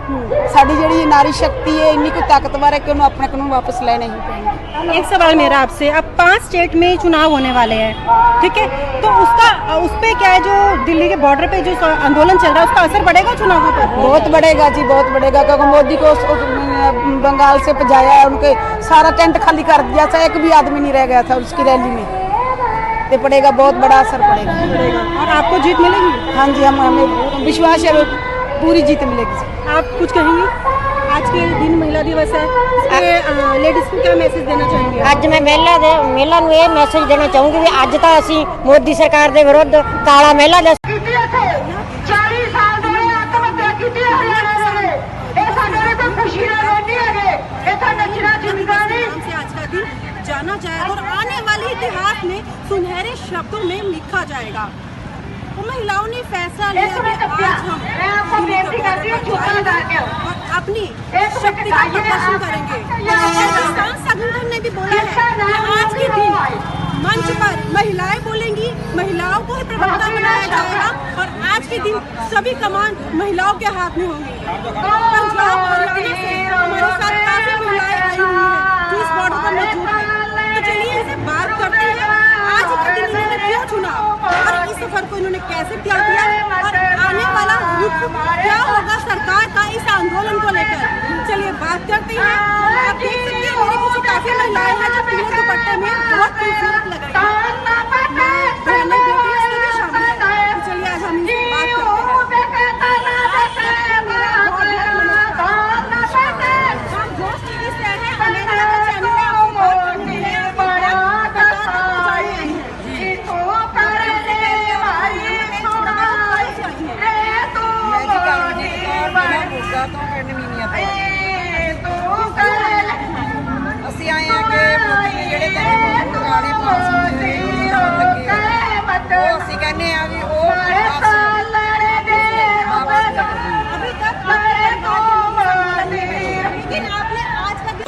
ਸਾਡੀ ਜਿਹੜੀ ਨਾਰੀ ਸ਼ਕਤੀ ਹੈ ਇੰਨੀ ਕੋਈ ਤਾਕਤਵਰ ਹੈ ਕਿ ਉਹਨੂੰ ਆਪਣੇ ਕਾਨੂੰਨ ਵਾਪਸ ਲੈਣੇ ਹੀ ਪੈਣਗੇ। एक सवाल मेरा आपसे, अब 5 स्टेट में चुनाव होने वाले हैं, ठीक है? तो उस पे क्या है, जो दिल्ली के बॉर्डर पे जो आंदोलन चल रहा है उसका असर पड़ेगा चुनावों पर? बहुत बढ़ेगा जी, बहुत बढ़ेगा, क्योंकि मोदी को बंगाल से भजाया है, उनके सारा टेंट खाली कर दिया था, एक भी आदमी नहीं रह गया था उसकी रैली में। तो पड़ेगा, बहुत बड़ा असर पड़ेगा। और आपको जीत मिलेगी? हाँ जी, हमें विश्वास है पूरी जीत मिलेगी। आप कुछ कहेंगी? आज के दिन महिला दिवस है, लेडीज को क्या मैसेज देना चाहेंगे? ਅੱਜ ਮੈਂ ਮਹਿਲਾ ਨੂੰ ਇਹ ਮੈਸੇਜ ਦੇਣਾ ਚਾਹੂੰਗੀ ਵੀ ਅੱਜ ਤਾਂ ਅਸੀਂ ਮੋਦੀ ਸਰਕਾਰ ਦੇ ਵਿਰੁੱਧ ਕਾਲਾ ਮਹਿਲਾ ਦਾ 40 ਸਾਲ ਦੇ ਆਤਮਹੱਤਿਆ ਕੀਤੀ ਹਰਿਆਣਾ ਨੇ। ਇਹ ਸਾਡੇ ਲਈ ਤਾਂ ਖੁਸ਼ੀ ਦਾ ਦਿਨ ਨਹੀਂ ਹੈਗੇ, ਇਹ ਤਾਂ ਨੱਚਣਾ ਚੁੰਗਾ नहीं। आज का दिन जाना जाएगा और आने वाले इतिहास में सुनहरे शब्दों में लिखा जाएगा। तो महिलाओं ने फैसला लिया कि आज हम और अपनी शक्ति का प्रदर्शन करेंगे। किसान संगठन ने भी बोला है कि आज के दिन मंच पर महिलाएं बोलेंगी, महिलाओं को ही प्रवक्ता बनाया जाएगा और आज के दिन सभी कमान महिलाओं के हाथ में होंगी। पंजाब और हरियाणा से हमारे साथ काफी महिलाएं आई हुई हैं जो इस बॉर्डर पर मौजूद है। तो चलिए इसे बात करते हैं, आज के दिन इन्होंने क्यों चुना और इस सफर को इन्होंने कैसे त्याग किया और आने वाला रुख क्या होगा सरकार का इस आंदोलन को लेकर। चलिए बात करते हैं। आप देख सकते हैं मेरे पीछे काफी महिलाएं हैं जो पीले दुपट्टे में बहुत खूबसूरत लग रही हैं। बहनें बेटियां सभी शामिल हैं। तो चलिए आज हम इनसे बात करते हैं। ਅਸੀਂ ਆਏ ਆ ਕਿ ਮੋਦੀ ਨੇ ਜਿਹੜੇ ਤਿੰਨ ਕਾਲੇ ਪਾਸ ਲੱਗੇ ਉਹ ਅਸੀਂ ਕਹਿੰਦੇ ਆ ਵੀ ਉਹ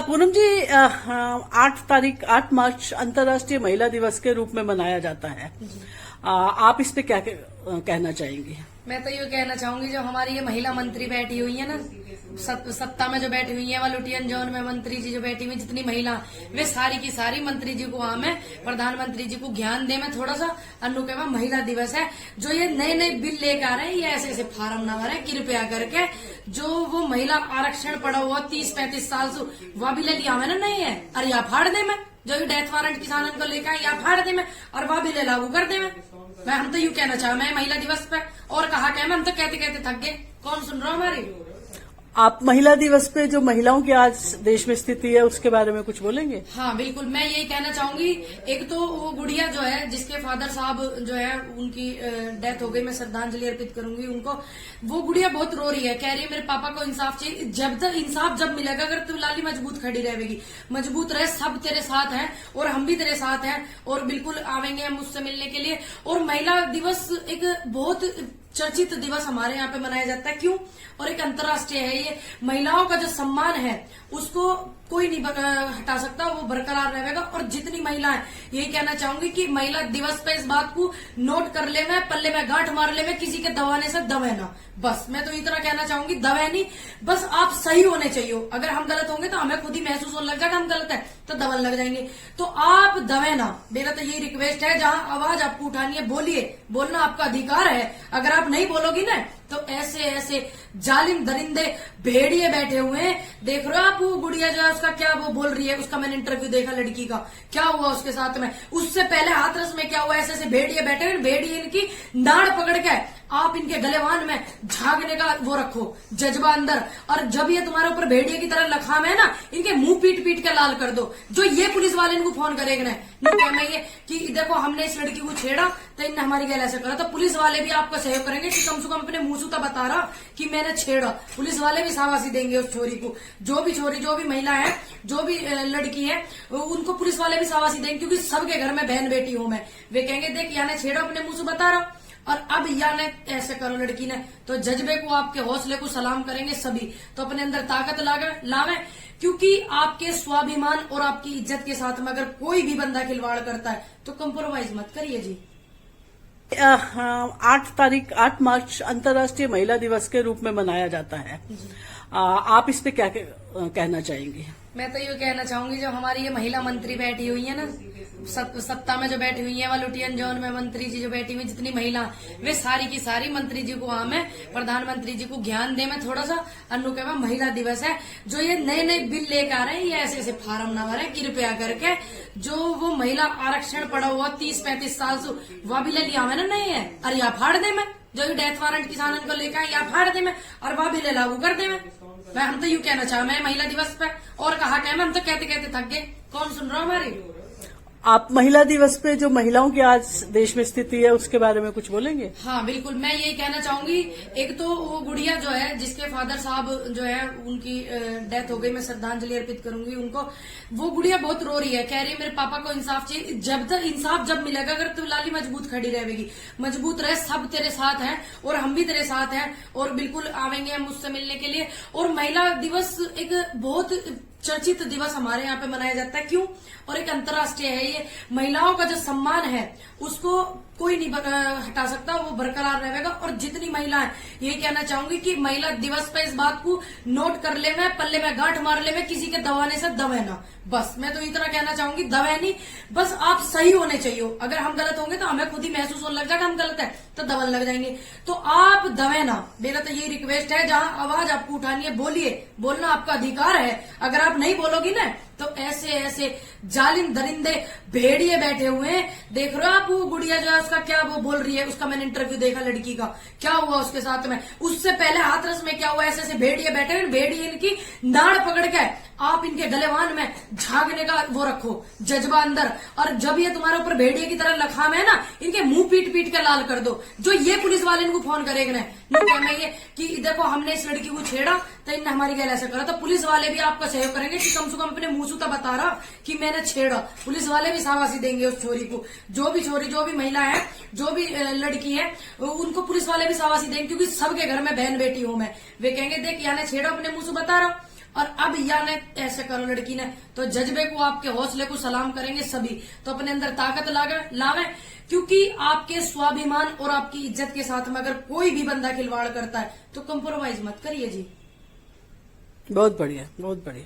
पूनम जी, 8 मार्च अंतर्राष्ट्रीय महिला दिवस के रूप में मनाया जाता है। आप इस पे क्या कहना चाहेंगे? मैं तो ये कहना चाहूंगी जो हमारी ये महिला मंत्री बैठी हुई है ना, सत्ता में जो बैठी हुई है, वह लुटियन जोन में मंत्री जी जो बैठी हुई, जितनी महिला वे सारी की सारी मंत्री जी को मैं प्रधानमंत्री जी को ज्ञान दे। मैं थोड़ा सा अनु के महिला दिवस है, जो ये नए नए बिल लेकर आ रहे हैं, ये ऐसे ऐसे फार्म ना भरे कृपया करके। जो वो महिला आरक्षण पड़ा हुआ 30-35 साल से, वह भी ले लिया मैंने नहीं है, अरे या फाड़ दे मैं जो डेथ वारंट किसानों को लेकर या फाड़ दे मैं, और वह भी ले लागू कर दे मैं हम तो यूँ कहना चाह, मैं महिला दिवस पे और कहा क्या, मैं हम तो कहते कहते थक गए, कौन सुन रहा हमारी। आप महिला दिवस पे जो महिलाओं की आज देश में स्थिति है उसके बारे में कुछ बोलेंगे? हाँ बिल्कुल, मैं यही कहना चाहूंगी। एक तो वो गुड़िया जो है जिसके फादर साहब जो है उनकी डेथ हो गई, मैं श्रद्धांजलि अर्पित करूंगी उनको। वो गुड़िया बहुत रो रही है, कह रही है मेरे पापा को इंसाफ चाहिए। जब तक इंसाफ जब मिलेगा, अगर तू लाली मजबूत खड़ी रहेगी, मजबूत रहे, सब तेरे साथ हैं और हम भी तेरे साथ हैं और बिल्कुल आवेंगे हम उससे मिलने के लिए। और महिला दिवस एक बहुत चर्चित दिवस हमारे यहाँ पे मनाया जाता है, क्यों? और एक अंतर्राष्ट्रीय है ये। महिलाओं का जो सम्मान है उसको कोई नहीं हटा सकता, वो बरकरार रहेगा। और जितनी महिलाएं, यही कहना चाहूंगी कि महिला दिवस पे इस बात को नोट कर ले, मैं पल्ले में गांठ मार ले, मैं किसी के दबाने से दबे ना। बस मैं तो इतना कहना चाहूंगी, दबे नहीं, बस आप सही होने चाहिए। अगर हम गलत होंगे तो हमें खुद ही महसूस होने लग जाएगा हम गलत है, तो दबन लग जाएंगे। तो आप दबे ना, मेरा तो यही रिक्वेस्ट है। जहां आवाज आपको उठानी है बोलिए, बोलना आपका अधिकार है। अगर आप नहीं बोलोगी ना तो ऐसे ऐसे जालिम दरिंदे भेड़िए बैठे हुए हैं। देख रहे हो आप, वो गुड़िया जो है उसका क्या वो बोल रही है, उसका मैंने इंटरव्यू देखा, लड़की का क्या हुआ उसके साथ में। उससे पहले हाथरस में क्या हुआ, ऐसे ऐसे भेड़िए बैठे हुए, भेड़िए इनकी नाड़ पकड़ के आप इनके गलेवान में झागने का वो रखो जज्बा अंदर। और जब ये तुम्हारे ऊपर भेड़िए की तरह लखाम है ना, इनके मुंह पीट पीट के लाल कर दो। जो ये पुलिस वाले इनको फोन करेंगे ना, कहना ये कि देखो हमने इस लड़की को छेड़ा तो इनने हमारी गैल ऐसा करा, तो पुलिस वाले भी आपका सहयोग करेंगे कि कम से कम अपने मुंह से तो बता रहा कि मैंने छेड़ा। पुलिस वाले भी शाबाशी देंगे उस छोरी को, जो भी छोरी, जो भी महिला है, जो भी लड़की है, उनको पुलिस वाले भी शाबाशी देंगे, क्योंकि सबके घर में बहन बेटी हूं मैं। वे कहेंगे देख याने छेड़ा, अपने मुंह से बता रहा, और अब या ने ऐसे करो लड़की ने, तो जज्बे को, आपके हौसले को सलाम करेंगे सभी। तो अपने अंदर ताकत लावे, क्योंकि आपके स्वाभिमान और आपकी इज्जत के साथ में अगर कोई भी बंदा खिलवाड़ करता है तो कंप्रोमाइज मत करिए जी। 8 मार्च अंतर्राष्ट्रीय महिला दिवस के रूप में मनाया जाता है, आप इस पे क्या कहना चाहेंगे? मैं तो ये कहना चाहूंगी जो हमारी ये महिला मंत्री बैठी हुई है ना, सत्ता में जो बैठी हुई है, वह लुटियन जोन में मंत्री जी जो बैठी हुई, जितनी महिला वे सारी की सारी मंत्री जी को मैं प्रधानमंत्री जी को ज्ञान दे। मैं थोड़ा सा अनु के महिला दिवस है, जो ये नए नए बिल लेकर आ रहे हैं, ये ऐसे ऐसे फार्म ना भरे कृपया करके। जो वो महिला आरक्षण पड़ा हुआ 30-35 साल से, वह भी ले लिया मैंने नहीं है, अरे या फाड़ दे मैं जो डेथ वारंट किसानों को लेकर या फाड़ दे मैं, और वह भी ले लागू कर दे मैं हम तो यूँ कहना चाह, मैं महिला दिवस पे और कहा क्या, मैं हम तो कहते कहते थक गए, कौन सुन रहा हमारी। आप महिला दिवस पे जो महिलाओं की आज देश में स्थिति है उसके बारे में कुछ बोलेंगे? हाँ बिल्कुल, मैं यही कहना चाहूंगी। एक तो वो गुड़िया जो है जिसके फादर साहब जो है उनकी डेथ हो गई, मैं श्रद्धांजलि अर्पित करूंगी उनको। वो गुड़िया बहुत रो रही है, कह रही है मेरे पापा को इंसाफ चाहिए। जब तक इंसाफ जब मिलेगा, अगर तू लाली मजबूत खड़ी रहेगी, मजबूत रहे, सब तेरे साथ हैं और हम भी तेरे साथ हैं और बिल्कुल आवेंगे हम उससे मिलने के लिए। और महिला दिवस एक बहुत चर्चित दिवस हमारे यहाँ पे मनाया जाता है, क्यों? और एक अंतर्राष्ट्रीय है ये। महिलाओं का जो सम्मान है उसको कोई नहीं हटा सकता, वो बरकरार रहेगा। और जितनी महिलाएं, यही कहना चाहूंगी कि महिला दिवस पे इस बात को नोट कर ले, मैं पल्ले में गांठ मार ले, मैं किसी के दबाने से दबे ना। बस मैं तो इतना कहना चाहूंगी, दबे नहीं, बस आप सही होने चाहिए। अगर हम गलत होंगे तो हमें खुद ही महसूस होने लग जाएगा हम गलत है, तो दबन लग जाएंगे। तो आप दबे ना, मेरा तो यही रिक्वेस्ट है। जहां आवाज आपको उठानी है बोलिए, बोलना आपका अधिकार है। अगर आप नहीं बोलोगी ना तो ऐसे ऐसे जालिम दरिंदे भेड़िए बैठे हुए हैं। देख रहे हो आप, वो गुड़िया जो है उसका क्या वो बोल रही है, उसका मैंने इंटरव्यू देखा, लड़की का क्या हुआ उसके साथ में। उससे पहले हाथरस में क्या हुआ, ऐसे ऐसे भेड़िए बैठे हुए, भेड़िए इनकी नाड़ पकड़ के आप इनके गलेवान में झागने का वो रखो जज्बा अंदर। और जब ये तुम्हारे ऊपर भेड़िए की तरह लखाम है ना, इनके मुंह पीट पीट के लाल कर दो। जो ये पुलिस वाले इनको फोन करेंगे ना, कहना ये कि देखो हमने इस लड़की को छेड़ा तो इनने हमारी गैल ऐसा करा, तो पुलिस वाले भी आपका सहयोग करेंगे कि कम से कम अपने मुंह से तो बता रहा कि मैंने छेड़ा। पुलिस वाले भी शाबाशी देंगे उस छोरी को, जो भी छोरी, जो भी महिला है, जो भी लड़की है, उनको पुलिस वाले भी शाबाशी देंगे, क्योंकि सबके घर में बहन बेटी हूं मैं। वे कहेंगे देख याने छेड़ा, अपने मुंह से बता रहा, और अब या ने ऐसे करो लड़की ने, तो जज्बे को, आपके हौसले को सलाम करेंगे सभी। तो अपने अंदर ताकत लावे, क्योंकि आपके स्वाभिमान और आपकी इज्जत के साथ में अगर कोई भी बंदा खिलवाड़ करता है तो कंप्रोमाइज मत करिए जी। बहुत बढ़िया, बहुत बढ़िया।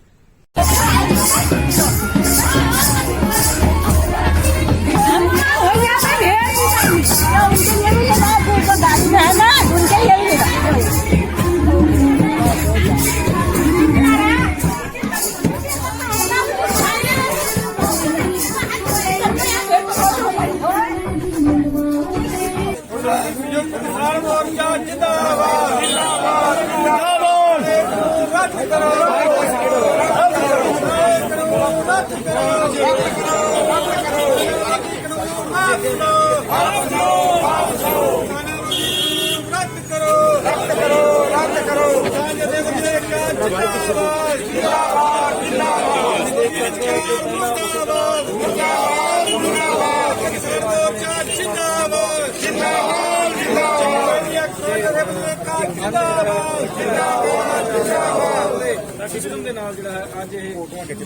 ਸਿਸਟਮ ਦੇ ਨਾਲ ਜਿਹੜਾ ਹੈ ਅੱਜ ਇਹ ਫੋਟੋਆਂ ਖਿੱਚ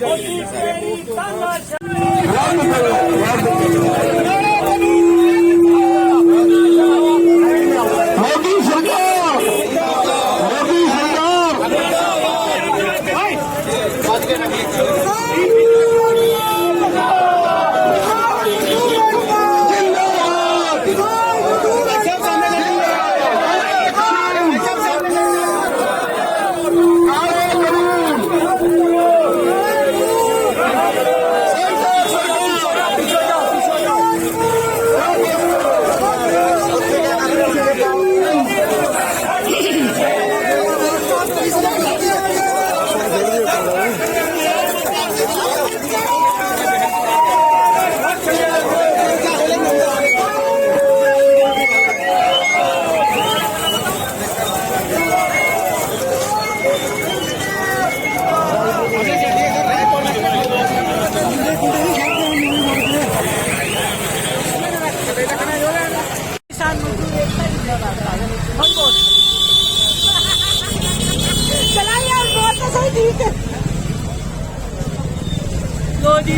लो जी,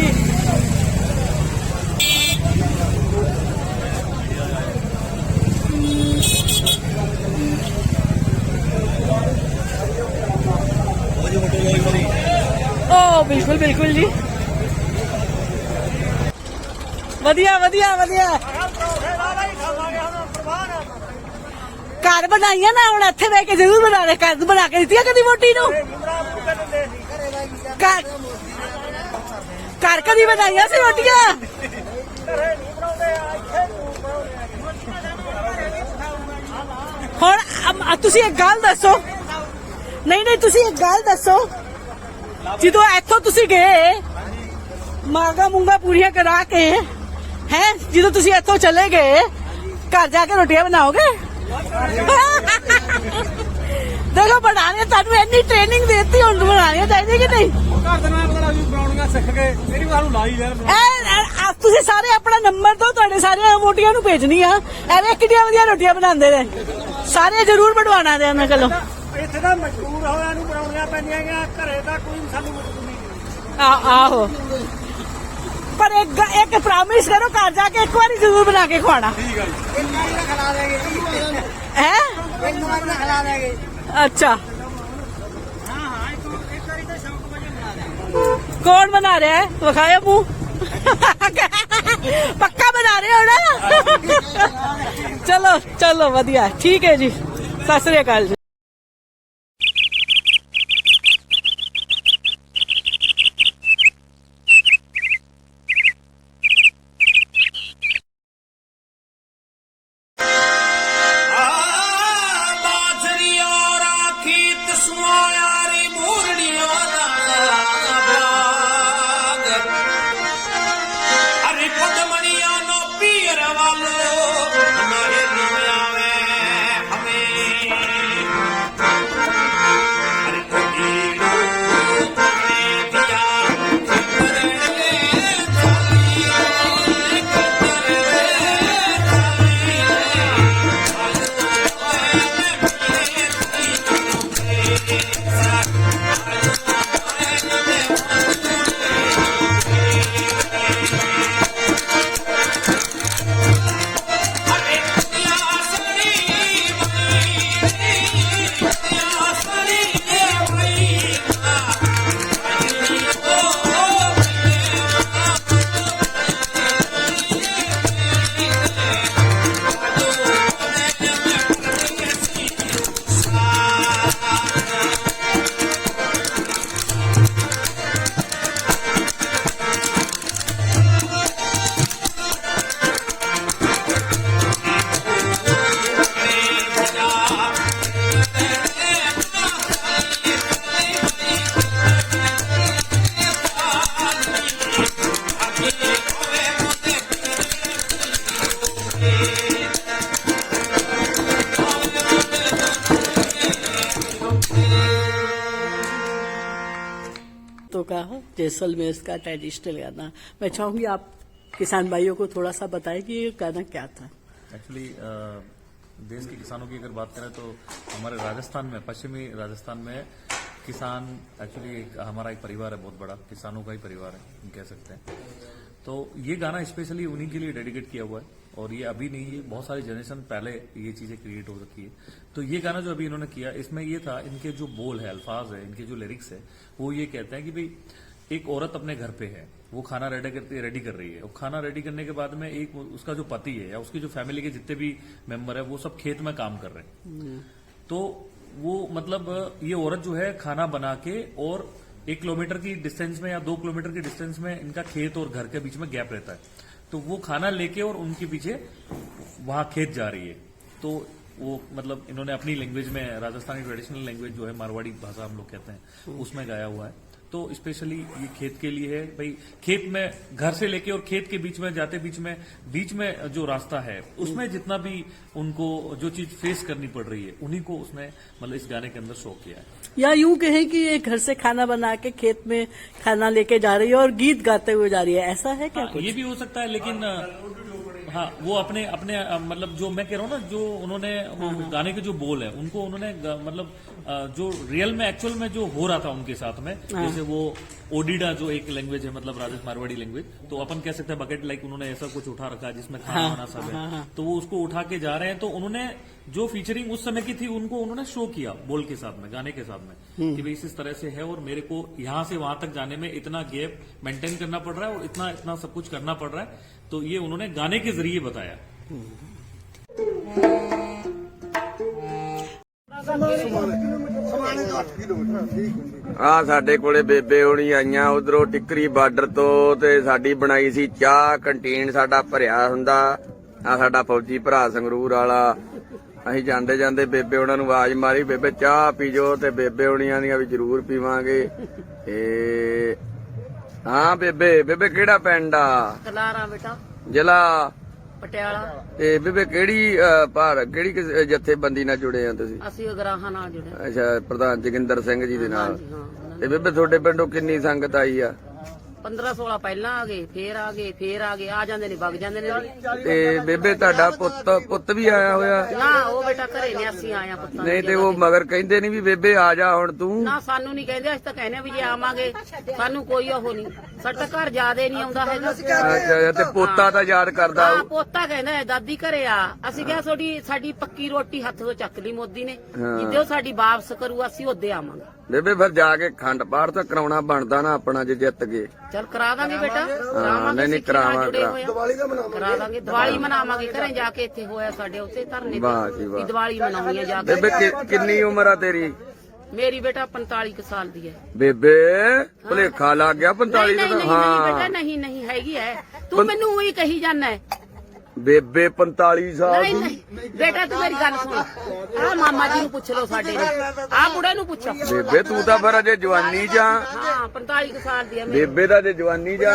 ओ बिल्कुल बिल्कुल जी, वधिया वधिया वधिया। घर बनाइया ना हुण इत्थे बह के जरूर बनाने, घर बना के दित्ती कदी वोटी नूं? घर कदी बनाइया सी रोटियां? हुण तुसीं एक गल दसो, नहीं नहीं तुसीं एक गल दसो, जदों इत्थों तुसीं गए मांगा मूंगा पूरियां करा के हैं, जदों तुसीं इत्थों चले गए घर जाके रोटियां बनाओगे? देखो बनाने तुहानूं इन्नी ट्रेनिंग देती, हुण बनानी चाहिए कि नहीं? तुसीं सारे अपना नंबर दो, तुहाडे सारे वोटियां नूं भेजनी आ। एवें किड्डियां वधिया रोटियां बनांदे ने, सारे जरूर बनवाना दे उन्हां कोलों। ਇੱਥੇ ਤਾਂ ਮਜਬੂਰ ਹੋਇਆ ਨੂੰ ਬਣਾਉਣੀਆਂ ਪੈਂਦੀਆਂ ਗਿਆ, ਘਰੇ ਤਾਂ ਕੋਈ ਸਾਨੂੰ ਮਜਬੂਰੀ ਨਹੀਂ। ਆਹੋ, पर एक प्रॉमिस करो घर जाके एक बार जरूर बना के खुआना। अच्छा, कौन बना रहा है? विखाया मुंह पक्का बना रहे हो ना? चलो चलो वधिया, ठीक है जी, सत श्री अकाल जी। जैसलमेर इसका ट्रेडिशनल गाना। मैं चाहूंगी आप किसान भाइयों को थोड़ा सा बताएं कि ये गाना क्या था। एक्चुअली देश के किसानों की अगर बात करें तो हमारे राजस्थान में, पश्चिमी राजस्थान में किसान एक्चुअली हमारा एक परिवार है, बहुत बड़ा किसानों का ही परिवार है, हम कह सकते हैं। तो ये गाना स्पेशली उन्हीं के लिए डेडिकेट किया हुआ है, और ये अभी नहीं है, बहुत सारी जनरेशन पहले ये चीजें क्रिएट हो रखी है। तो ये गाना जो अभी इन्होंने किया, इसमें ये था, इनके जो बोल है, अल्फाज है, इनके जो लिरिक्स है, वो ये कहते हैं कि भाई एक औरत अपने घर पे है, वो खाना रेडी कर रही है, और खाना रेडी करने के बाद में एक उसका जो पति है या उसकी जो फैमिली के जितने भी मेंबर है वो सब खेत में काम कर रहे हैं। तो वो मतलब ये औरत जो है खाना बना के, और 1 किलोमीटर की डिस्टेंस में या 2 किलोमीटर की डिस्टेंस में इनका खेत और घर के बीच में गैप रहता है, तो वो खाना लेके और उनके पीछे वहां खेत जा रही है। तो वो मतलब इन्होंने अपनी लैंग्वेज में, राजस्थानी ट्रेडिशनल लैंग्वेज जो है मारवाड़ी भाषा हम लोग कहते हैं, उसमें गाया हुआ है। तो स्पेशली ये खेत के लिए है भाई, खेत में घर से लेके और खेत के बीच में जाते बीच में जो रास्ता है उसमें जितना भी उनको जो चीज फेस करनी पड़ रही है, उन्हीं को उसने मतलब इस गाने के अंदर शो किया है। या यूं कहें कि ये घर से खाना बना के खेत में खाना लेके जा रही है और गीत गाते हुए जा रही है, ऐसा है क्या? ये भी हो सकता है, लेकिन हाँ वो अपने मतलब जो मैं कह रहा हूँ ना, जो उन्होंने गाने के जो बोल है उनको उन्होंने मतलब जो रियल में एक्चुअल में जो हो रहा था उनके साथ में, जैसे वो ओडिडा जो एक लैंग्वेज है, मतलब राजस्थान मारवाड़ी लैंग्वेज, तो अपन कह सकते हैं बकेट लाइक उन्होंने ऐसा कुछ उठा रखा है जिसमें खाना वाना सब है, तो वो उसको उठा के जा रहे हैं। तो उन्होंने जो फीचरिंग उस समय की थी उनको उन्होंने शो किया बोल के साथ में, गाने के साथ में, कि भाई इस तरह से है और मेरे को यहाँ से वहां तक जाने में इतना गैप मेंटेन करना पड़ रहा है और इतना सब कुछ करना पड़ रहा है। तो ये उन्होंने गाने के जरिए बताया। ਆ ਸਾਡੇ ਕੋਲੇ ਬੇਬੇ ਹੋਣੀ ਆਈਆਂ ਉਧਰੋਂ ਟਿੱਕਰੀ ਬਾਰਡਰ ਤੋਂ, ਤੇ ਸਾਡੀ ਬਣਾਈ ਸੀ ਚਾਹ, ਕੰਟੀਨ ਸਾਡਾ ਭਰਿਆ ਹੁੰਦਾ। ਆ ਸਾਡਾ ਫੌਜੀ ਭਰਾ ਸੰਗਰੂਰ ਵਾਲਾ, ਅਸੀਂ ਜਾਂਦੇ ਜਾਂਦੇ ਬੇਬੇ ਉਹਨਾਂ ਨੂੰ ਆਵਾਜ਼ ਮਾਰੀ, ਬੇਬੇ ਚਾਹ ਪੀਜੋ, ਤੇ ਬੇਬੇ ਹੋਣੀਆਂ ਦੀਆਂ ਵੀ ਜ਼ਰੂਰ ਪੀਵਾਂਗੇ। ਤੇ ਹਾਂ ਬੇਬੇ ਕਿਹੜਾ ਪਿੰਡ ਆ? ਕਲਾਰਾ ਬੇਟਾ, ਜ਼ਿਲ੍ਹਾ ਪਟਿਆਲਾ। ਤੇ ਬੇਬੇ ਕਿਹੜੀ ਕਿਹੜੀ ਜਥੇਬੰਦੀ ਨਾਲ ਜੁੜੇ ਆ ਤੁਸੀਂ? ਅਸੀਂ ਅਗਰਾਹਾਂ ਨਾਲ ਜੁੜੇ। ਅੱਛਾ, ਪ੍ਰਧਾਨ ਜੋਗਿੰਦਰ ਸਿੰਘ ਜੀ ਦੇ ਨਾਲ। ਹਾਂ। ਤੇ ਬੇਬੇ ਤੁਹਾਡੇ ਪਿੰਡੋਂ ਕਿੰਨੀ ਸੰਗਤ ਆਈ ਆ? 15-16 ਪਹਿਲਾਂ ਆ ਗਏ, ਫੇਰ ਆ ਜਾਂਦੇ ਨੇ, ਵਗ ਜਾਂਦੇ ਨੇ। ਤੇ ਬੇਬੇ ਤੁਹਾਡਾ ਪੁੱਤ ਵੀ ਆਇਆ ਹੋਇਆ? ਨਾ ਉਹ ਬੇਟਾ ਘਰੇ ਨੇ, ਅਸੀਂ ਆਇਆ ਪੁੱਤਾਂ ਨਹੀਂ ਤੇ ਉਹ ਮਗਰ ਕਹਿੰਦੇ ਨਹੀਂ ਵੀ ਬੇਬੇ ਆ ਜਾ ਹੁਣ ਤੂੰ? ਨਾ ਸਾਨੂੰ ਨਹੀਂ ਕਹਿੰਦੇ, ਅਸੀਂ ਤਾਂ ਕਹਿੰਦੇ ਵੀ ਜੇ ਆਵਾਂਗੇ ਸਾਨੂੰ ਕੋਈ ਉਹ ਨਹੀਂ, ਸਾਡਾ ਘਰ ਯਾਦ ਹੀ ਨਹੀਂ ਆਉਂਦਾ ਹੈਗਾ। ਅੱਛਾ, ਤੇ ਪੋਤਾ ਤਾਂ ਯਾਦ ਕਰਦਾ? ਹਾਂ, ਪੋਤਾ ਕਹਿੰਦਾ ਹੈ ਦਾਦੀ ਘਰੇ ਆ। ਅਸੀਂ ਕਿਹਾ ਸਾਡੀ ਪੱਕੀ ਰੋਟੀ ਹੱਥ ਤੋਂ ਚੱਕ ਲਈ ਮੋਦੀ ਨੇ, ਜਿੱਦੇ ਸਾਡੀ ਵਾਪਸ ਕਰੂ ਅਸੀਂ ਉਹਦੇ ਆਵਾਂਗੇ। ਬੇਬੇ ਫਿਰ ਜਾ ਕੇ ਖੰਡ ਪਾਠ ਤਾਂ ਕਰਾਉਣਾ ਬਣਦਾ ਨਾ ਆਪਣਾ, ਜੇ ਜਿੱਤ ਗਏ। ਚਲ ਕਰਾ ਦਾਂਗੇ ਬੇਟਾ, ਨਹੀਂ ਕਰਾਵਾਂਗੇ, ਕਰਾ ਦਾਂਗੇ। ਦੀਵਾਲੀ ਮਨਾਵਾਂਗੇ, ਘਰੇ ਜਾ ਕੇ ਇੱਥੇ ਹੋਇਆ ਸਾਡੇ ਉੱਥੇ ਧਰਨੇ ਤੇ, ਦੀਵਾਲੀ ਮਨਾਉਣੀ ਆ ਜਾ ਕੇ। ਬੇਬੇ ਕਿੰਨੀ ਉਮਰ ਆ ਤੇਰੀ? ਮੇਰੀ ਬੇਟਾ 45 ਕੁ ਸਾਲ ਦੀ ਹੈ। ਬੇਬੇ ਭੁਲੇਖਾ ਲੱਗ ਗਿਆ 45 ਦਾ। ਨਹੀਂ ਬੇਟਾ, ਨਹੀਂ ਹੈਗੀ ਹੈ, ਤੂੰ ਮੈਨੂੰ ਉਹੀ ਕਹੀ ਜਾਂਦਾ। ਬੇਬੇ 45 ਸਾਲ ਦੀ? ਨਹੀਂ ਬੇਟਾ ਤੂੰ ਮੇਰੀ ਗੱਲ ਸੁਣ, ਆ ਮਾਮਾ ਜੀ ਨੂੰ ਪੁੱਛ ਲਓ, ਸਾਡੇ ਨੂੰ, ਆ ਬੁੜੇ ਨੂੰ ਪੁੱਛੋ। ਬੇਬੇ ਤੂੰ ਤਾਂ ਫਿਰ ਅਜੇ ਜਵਾਨੀ ਜਾ। ਹਾਂ 45 ਕੁ ਸਾਲ ਦੀ ਹੈ ਬੇਬੇ ਦਾ ਜੇ ਜਵਾਨੀ ਜਾ।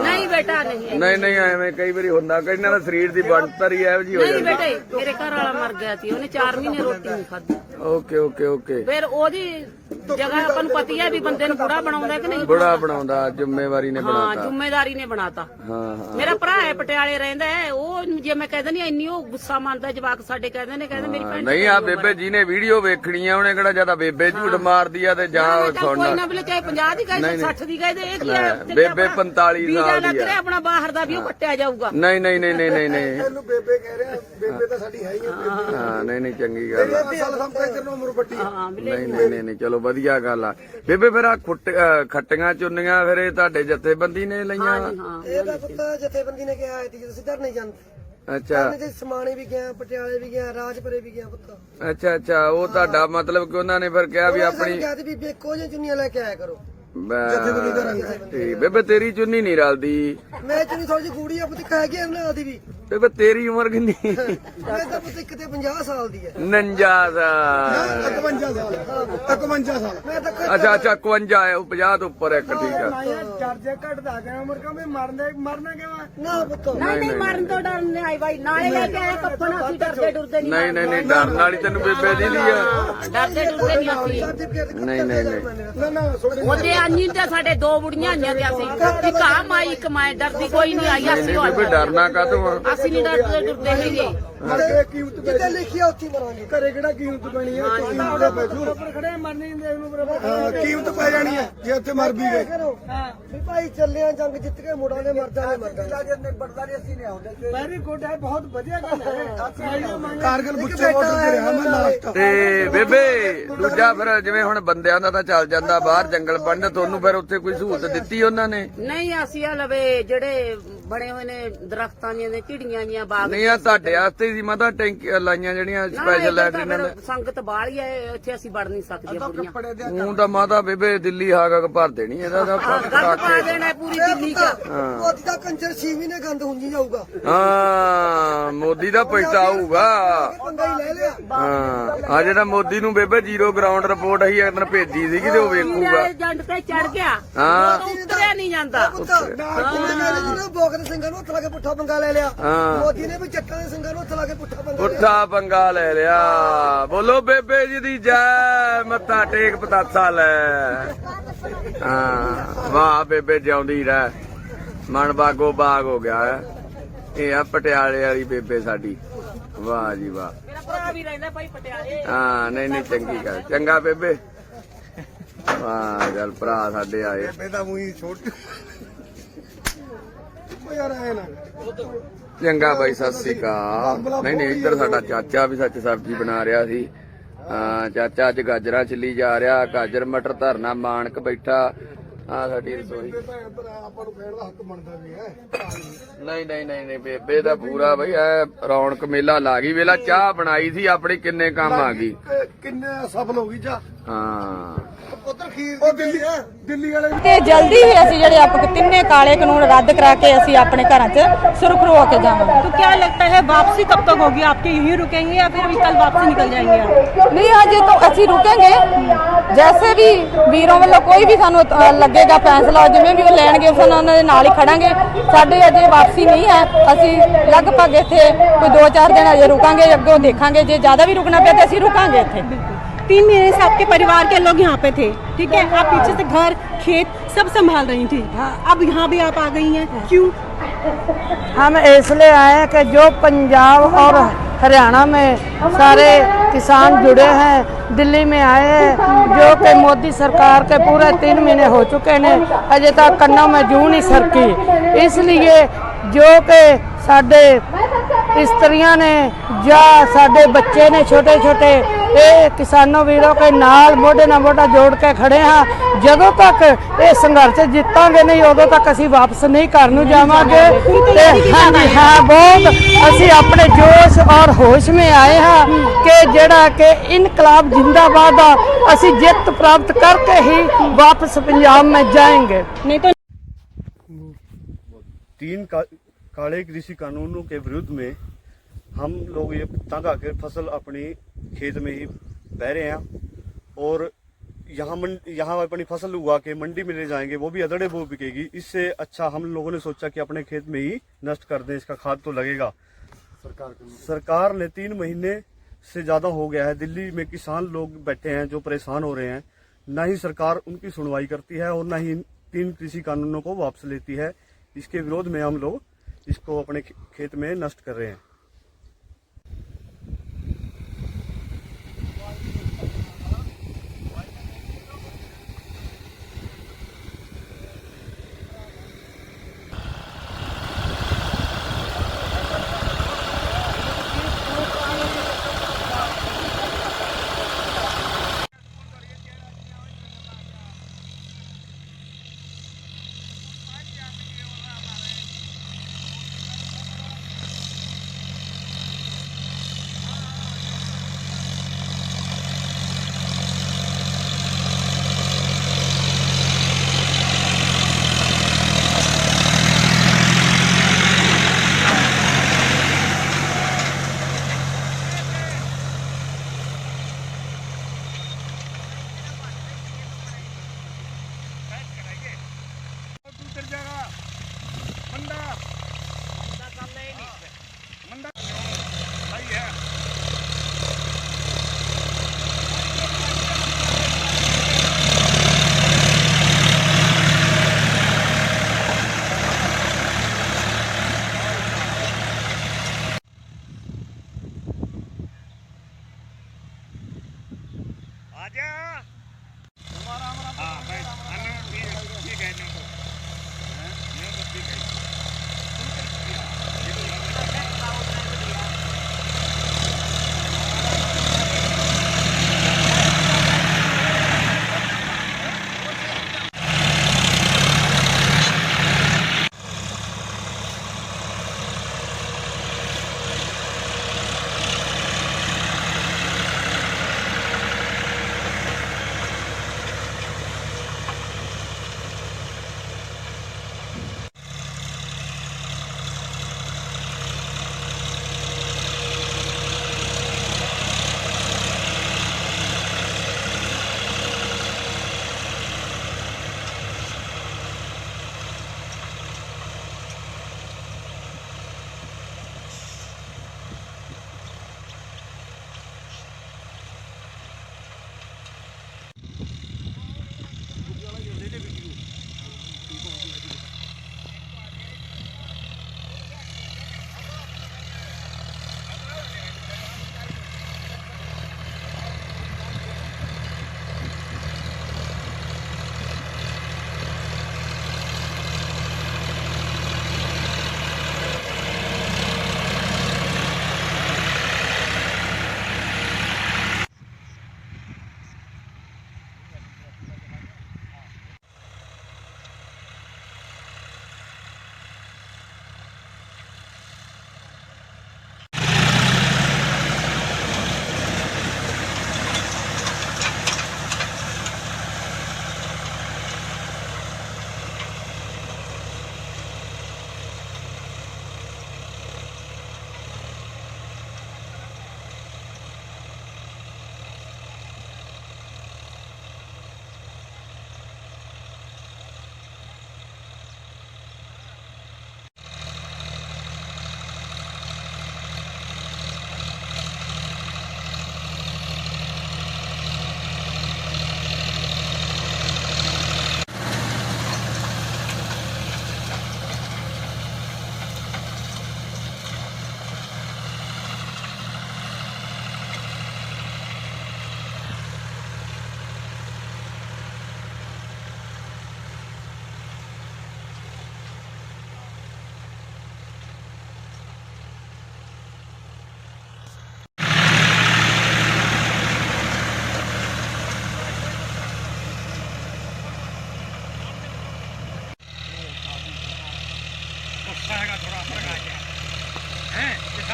ਨਹੀਂ ਬੇਟਾ ਨਹੀਂ ਐਵੇਂ ਕਈ ਵਾਰੀ ਹੁੰਦਾ, ਕਈ ਨਾਲ ਸਰੀਰ ਦੀ ਬਣਤਰ ਹੀ ਇਹੋ ਜੀ ਹੋ ਜਾਂਦੀ। ਨਹੀਂ ਬੇਟੇ, ਮੇਰੇ ਘਰ ਵਾਲਾ ਮਰ ਗਿਆ ਸੀ, ਉਹਨੇ 4 ਮਹੀਨੇ ਰੋਟੀ ਨਹੀਂ ਖਾਧੀ। ਓਕੇ। ਫਿਰ ਉਹਦੀ ਜਗ੍ਹਾ ਆਪਾਂ ਨੂੰ ਪਤੀ ਹੈ ਵੀ ਬੰਦੇ ਨੂੰ ਬੁੜਾ ਬਣਾਉਂਦਾ ਕਿ ਨਹੀਂ? ਬੁੜਾ ਬਣਾਉਂਦਾ, ਜ਼ਿੰਮੇਵਾਰੀ ਨੇ ਬਣਾਤਾ। ਹਾਂ, ਜ਼ਿੰਮੇਵਾਰੀ ਨੇ ਬਣਾਤਾ। ਹਾਂ। ਮੇਰਾ ਭਰਾ ਹੈ ਪਟਿਆਲੇ ਰਹਿੰਦਾ ਹੈ, ਉਹ ਜੇ ਮੈਂ ਕਹਿੰਦਾ ਨਹੀਂ ਇੰਨੀ ਉਹ ਗੁੱਸਾ ਮੰਨਦਾ, ਜਵਾਕ ਸਾਡੇ ਕਹਿੰਦੇ ਮੇਰੀ ਭੈਣ ਨਹੀਂ। ਆ ਬੇਬੇ ਜੀ ਨੇ ਵੀਡੀਓ ਵੇਖਣੀ ਆ, ਉਹਨੇ ਕਿਹੜਾ ਜਿਆਦਾ ਬੇਬੇ ਝੂਠ ਮਾਰਦੀ ਆ ਤੇ ਜਾਂ ਸੁਣਨਾ। ਕੋਈ ਨਾ ਬਲੇ, ਚਾਹੇ 50 ਦੀ ਕਹੇ 60 ਦੀ ਕਹੇ, ਇਹ ਕੀ ਹੈ? ਬੇਬੇ 45 ਵੀਜ਼ਾ ਸਾਲ ਲੱਗ ਦੀ ਰਿਹਾ ਆ। ਆਪਣਾ ਬਾਹਰ ਦਾ ਵੀ ਉਹ ਕੱਟਿਆ ਜਾਊਗਾ। ਨਹੀਂ ਇਹਨੂੰ ਬੇਬੇ ਕਹਿ ਰਿਹਾ, ਬੇਬੇ ਤਾਂ ਸਾਡੀ ਹੈ ਹੀ ਹੈ। ਹਾਂ ਨਹੀਂ ਚੰਗੀ ਗੱਲ ਆ। ਨਹੀਂ ਚਲੋ ਵਧੀਆ ਗੱਲ ਆ। ਬੇਬੇ ਫਿਰ ਆ ਖੱਟੀਆਂ ਚੁੰਨੀਆਂ ਫਿਰ ਇਹ ਤੁਹਾਡੇ ਜਥੇਬੰਦੀ ਨੇ ਲਈਆਂ? ਇਹ ਤਾਂ ਪੁੱਤ ਜਥੇਬੰਦੀ ਨੇ ਕਿਹਾ ਸੀ, ਜਦੋਂ ਸਿੱਧਰ ਨਹੀਂ ਜਾਂਦੇ। ਅੱਛਾ, ਸਮਾਣੇ ਵੀ ਗਿਆ, ਪਟਿਆਲੇ ਵੀ ਗਿਆ, ਰਾਜਪੁਰੇ ਵੀ ਗਿਆ ਪੁੱਤ। ਅੱਛਾ ਉਹ ਤੁਹਾਡਾ ਮਤਲਬ ਕਿ ਉਹਨਾਂ ਨੇ ਫਿਰ ਕਿਹਾ ਵੀ ਆਪਣੀ ਵੀ ਇੱਕੋ ਜਿਹੀਆਂ ਚੁੰਨੀਆਂ ਲੈ ਕੇ ਆਇਆ ਕਰੋ। ਠੀਕ। ਬੇਬੇ ਤੇਰੀ ਚੁੰਨੀ ਨਹੀਂ ਰਲਦੀ? ਮੈਂ ਚੁੰਨੀ ਥੋੜੀ ਜਿਹੀ ਗੂੜੀ ਆ ਪੁੱਤ, ਹੈਗੀ ਉਹਨਾਂ ਦੀ ਵੀ। ਬੇਬੇ ਤੇਰੀ ਉਮਰ ਕਿੰਨੀ? ਮੈਂ ਤਾਂ ਪੁੱਤ ਇੱਕ ਤੇ 50 ਸਾਲ ਦੀ ਹੈ। 49 ਸਾਲ। 51 ਸਾਲ 51 ਸਾਲ ਮੈਂ ਤਾਂ ਅੱਛਾ 51 ਹੈ, ਉਹ 50 ਤੋਂ ਉੱਪਰ ਇੱਕ, ਠੀਕ ਆ। ਚਰਜੇ ਘਟਦਾ ਗਿਆ ਉਮਰ ਕਾ ਮੈਂ ਮਰਨਾ ਕਿਵੇਂ ਨਾ ਪੁੱਤ ਨਹੀਂ ਮਰਨ ਤੋਂ ਡਰ ਨਹੀਂ ਆਈ ਬਾਈ ਨਾਲੇ ਲੈ ਕੇ ਆਏ ਕੱਪੜਾ ਅਸੀਂ ਡਰਦੇ ਡਰਦੇ ਨਹੀਂ ਡਰਨ ਵਾਲੀ ਤੈਨੂੰ ਬੇਬੇ ਦੀ ਲਈ ਆ। ਡਰਦੇ ਡਰਦੇ ਨਹੀਂ ਅਸੀਂ ਨਹੀਂ ਉਹਦੇ ਆਨੀ ਤੇ ਸਾਡੇ 2 ਬੁੜੀਆਂ ਆਈਆਂ ਤੇ ਅਸੀਂ ਇੱਕ ਆ ਮਾਈ ਇੱਕ ਮੈਂ ਡਰਦੀ ਕੋਈ ਨਹੀਂ ਆਈ ਅਸੀਂ ਬੇਬੇ ਡਰਨਾ ਕਾਹਤੋਂ ਆ? ਅਸੀਂ ਨਹੀਂ ਡਰਦੇ ਡਰਦੇ ਹੈਗੇ। ਕੀਮਤ ਕਿਤੇ ਲਿਖਿਆ ਉੱਥੇ ਮਰਾਂਗੇ ਘਰੇ ਕਿਹੜਾ ਕੀਮਤ ਬਣੀ ਹੈ ਕੀਮਤ ਦਾ ਪੈਸੂ ਖੜੇ ਮਰਨੀ ਦੇਖ ਨੂੰ ਬਰਾਬਰ ਕੀਮਤ ਪੈ ਜਾਣੀ ਹੈ ਜੇ ਉੱਥੇ ਮਰ ਵੀ ਗਏ ਵੀ ਭਾਈ ਚੱਲਿਆ ਜੰਗ ਜਿੱਤ ਕੇ ਮੁੰਡਾ ਨੇ ਮਰ ਜਾਣੇ ਬੜਦਾ ਨਹੀਂ ਅਸੀਂ ਨਹੀਂ ਆਉਂਦੇ ਵੈਰੀ ਗੁੱਡ ਹੈ ਬਹੁਤ ਵਧੀਆ ਗੱਲ ਹੈ ਕਾਰਗਲ ਬੁੱਚੇ ਬਾਰਡਰ ਤੇ ਰਿਹਾ ਮੈਂ ਲਾਸਟ ਤੇ ਬੇਬੇ ਦੂਜਾ ਫਿਰ ਜਿਵੇਂ ਹੁਣ ਬੰਦਿਆਂ ਦਾ ਤਾਂ ਚੱਲ ਜਾਂਦਾ ਬਾਹਰ ਜੰਗਲ ਬੰਨ, ਤੁਹਾਨੂੰ ਫਿਰ ਉੱਥੇ ਕੋਈ ਸਹੂਲਤ ਦਿੱਤੀ ਉਹਨਾਂ ਨੇ? ਨਹੀਂ ਅਸੀਂ ਆ ਲਵੇ ਜਿਹੜੇ ਬਣੇ ਹੋਏ ਨੇ ਦਰਖਤਾਂ ਦੀਆਂ ਚਿੜੀਆਂ ਜੀਆਂ ਬਾਗ ਨਹੀਂ ਆ ਤੁਹਾਡੇ ਵਾਸਤੇ ਸੀ ਮਾਤਾ ਟੈਂਕੀਆਂ ਲਾਈਆਂ ਜਿਹੜੀਆਂ ਸਪੈਸ਼ਲ ਲੈਟਰੀਨਾਂ ਨੇ। ਸੰਗਤ ਬਾਹਲੀ ਹੈ ਇੱਥੇ ਅਸੀਂ ਵੜ ਨਹੀਂ ਸਕਦੇ ਬੁੜੀਆਂ। ਉਹ ਤਾਂ ਮਾਤਾ ਬੇਬੇ ਦਿੱਲੀ ਹਾਗਾ ਭਰ ਦੇਣੀ ਇਹਦਾ ਤਾਂ ਗੰਦ ਪਾ ਦੇਣਾ ਪੂਰੀ ਦਿੱਲੀ ਚ। ਮੋਦੀ ਦਾ ਕੰਜਰ 6 ਮਹੀਨੇ ਗੰਦ ਹੁੰਦੀ ਜਾਊਗਾ। ਹਾਂ ਮੋਦੀ ਦਾ ਪਛਤਾਊਗਾ। ਪੰਗਾ ਹੀ ਲੈ ਲਿਆ। ਹਾਂ ਆ ਜਿਹੜਾ ਮੋਦੀ ਨੂੰ ਬੇਬੇ ਜ਼ੀਰੋ ਗਰਾਊਂਡ ਰਿਪੋਰਟ ਅਸੀਂ ਇੱਕ ਦਿਨ ਭੇਜੀ ਸੀਗੀ ਤੇ ਉਹ ਵੇਖੂਗਾ। ਏਜੰਟ ਤੇ ਚੜ ਗਿਆ ਹਾਂ ਉਤਰਿਆ ਨਹੀਂ ਜਾਂਦਾ। ਬੋਕ ਦੇ ਸਿੰਘਾਂ ਨੂੰ ਹੱਥ ਲਾ ਕੇ ਪੁੱਠਾ ਪੰਗਾ ਲੈ ਲਿਆ। ਮੋਦੀ ਨੇ ਵੀ ਜੱਟਾਂ ਦੇ ਸਿੰਘਾਂ ਨੂੰ ਹੱਥ ਲਾ ਕੇ ਪੁੱਠਾ ਪੰਗਾ ਲੈ ਲਿਆ। ਬੋਲੋ ਬੇਬੇ ਜੀ ਦੀ ਜੈ, ਮੱਥਾ ਟੇਕ ਪਤਾਸਾ ਲੈ। ਹਾਂ ਵਾਹ ਬੇਬੇ ਜਿਉਂਦੀ ਰਹਿ, ਮਨ ਬਾਗੋ ਬਾਗ ਹੋ ਗਿਆ ਹੈ। ਇਹ ਆ ਪਟਿਆਲੇ ਵਾਲੀ ਬੇਬੇ ਸਾਡੀ, ਵਾਹ ਜੀ ਵਾਹ। ਮੇਰਾ ਭਰਾ ਵੀ ਰਹਿੰਦਾ ਭਾਈ ਪਟਿਆਲੇ। ਹਾਂ ਨਹੀਂ ਚੰਗੀ ਗੱਲ, ਚੰਗਾ ਬੇਬੇ। ਵਾਹ ਚੱਲ ਭਰਾ ਸਾਡੇ ਆਏ। ਬੇਬੇ ਦਾ ਮੂੰਹ ਛੋਟੂ ਯਾਰ ਆਏ ਨਾ ਚੰਗਾ ਬਾਈ ਸਤਿ ਸ੍ਰੀ ਅਕਾਲ। ਨਹੀਂ ਇੱਧਰ ਸਾਡਾ ਚਾਚਾ ਵੀ ਸੱਚ ਸਬਜ਼ੀ ਬਣਾ ਰਿਹਾ ਸੀ। ਚਾਚਾ ਅੱਜ ਗਾਜਰਾਂ ਛਿੱਲੀ ਜਾ ਰਿਹਾ, ਗਾਜਰ ਮਟਰ ਧਰਨਾ, ਮਾਨਕ ਬੈਠਾ। ਆ ਸਾਡੀ ਰਸੋਈ ਆਪਾਂ ਨੂੰ ਕਹਿਣ ਦਾ ਹੱਕ ਬਣਦਾ ਵੀ ਹੈ। ਨਹੀਂ ਬੇਬੇ ਦਾ ਪੂਰਾ ਬਈ ਐ ਰੌਣਕ ਮੇਲਾ ਲਾ ਗਈ। ਵੇਲਾ ਚਾਹ ਬਣਾਈ ਸੀ ਆਪਣੀ, ਕਿੰਨੇ ਕੰਮ ਆ ਗਈ, ਕਿੰਨੇ ਸਫਲ ਹੋ ਗਈ ਚਾਹ। ਹਾਂ ਉਧਰ ਖੀਰ ਉਹ ਦਿੱਲੀ ਵਾਲੇ ਤੇ ਜਲਦੀ ਹੀ ਅਸੀਂ ਜਿਹੜੇ ਆਪਾਂ ਤਿੰਨੇ ਕਾਲੇ ਕਾਨੂੰਨ ਰੱਦ ਕਰਾ ਕੇ ਅਸੀਂ ਆਪਣੇ ਘਰਾਂ 'ਚ ਸੁਰਖਰੂ ਹੋ ਕੇ ਜਾਵਾਂਗੇ। तो क्या लगता है वापसी कब तक होगी आपके? यहीं रुकेंगे या फिर अभी कल वापसी निकल जाएंगे आप? नहीं अजे तो ਅਸੀਂ ਰੁकेंगे। जैसे भी ਵੀਰੋਂ ਵੱਲੋਂ ਕੋਈ ਵੀ ਸਾਨੂੰ ਲੱਗੇਗਾ ਫੈਸਲਾ, ਜਿਵੇਂ ਵੀ ਉਹ ਲੈਣਗੇ ਉਹਨਾਂ ਦੇ ਨਾਲ ਹੀ ਖੜਾਂਗੇ। ਸਾਡੇ ਅਜੇ ਵਾਪਸੀ ਨਹੀਂ ਹੈ। ਅਸੀਂ ਲਗਭਗ ਇੱਥੇ ਕੋਈ 2-4 ਦਿਨ ਅਜੇ ਰੁਕਾਂਗੇ, ਅੱਗੋਂ ਦੇਖਾਂਗੇ। ਜੇ ਜ਼ਿਆਦਾ ਵੀ ਰੁਕਣਾ ਪਿਆ ਤੇ ਅਸੀਂ ਰੁਕਾਂਗੇ ਇੱਥੇ। 3 महीने से आपके परिवार के लोग यहाँ पे थे, ठीक है? आप पीछे से घर खेत सब संभाल रही थी, अब यहाँ भी आप आ गई हैं, क्यों? हम इसलिए आए हैं कि जो पंजाब और हरियाणा में सारे किसान जुड़े हैं, दिल्ली में आए हैं, जो कि मोदी सरकार के पूरे 3 महीने हो चुके हैं, अजे तक कन्ना में जूं नहीं सरकी। इसलिए जो कि साडे इस्त्रियां ने या साडे बच्चे ने छोटे छोटे, ये किसानों वीरों के नाल मोढे नाल मोढा जोड़ के खड़े हाँ। जदों तक ये संघर्ष जितांगे नहीं उदों तक असीं वापस नहीं घर नूं जावांगे। हाँ जी हाँ, बहुत असीं अपने जोश और होश में आए हाँ कि जिहड़ा कि इनकलाब जिंदाबाद आ, असीं जित प्राप्त करके ही वापस पंजाब में जाएंगे। नहीं तो 3 काले कृषि कानूनों के विरुद्ध में हम लोग ये तंग आकर फसल अपनी खेत में ही बह रहे हैं और यहाँ अपनी फसल उगा के मंडी में ले जाएंगे, वो भी अदड़े वो बिकेगी। इससे अच्छा हम लोगों ने सोचा कि अपने खेत में ही नष्ट कर दें, इसका खाद तो लगेगा। सरकार ने 3 महीने से ज्यादा हो गया है, दिल्ली में किसान लोग बैठे हैं जो परेशान हो रहे हैं। न ही सरकार उनकी सुनवाई करती है और न ही 3 कृषि कानूनों को वापस लेती है। इसके विरोध में हम लोग इसको अपने खेत में नष्ट कर रहे हैं।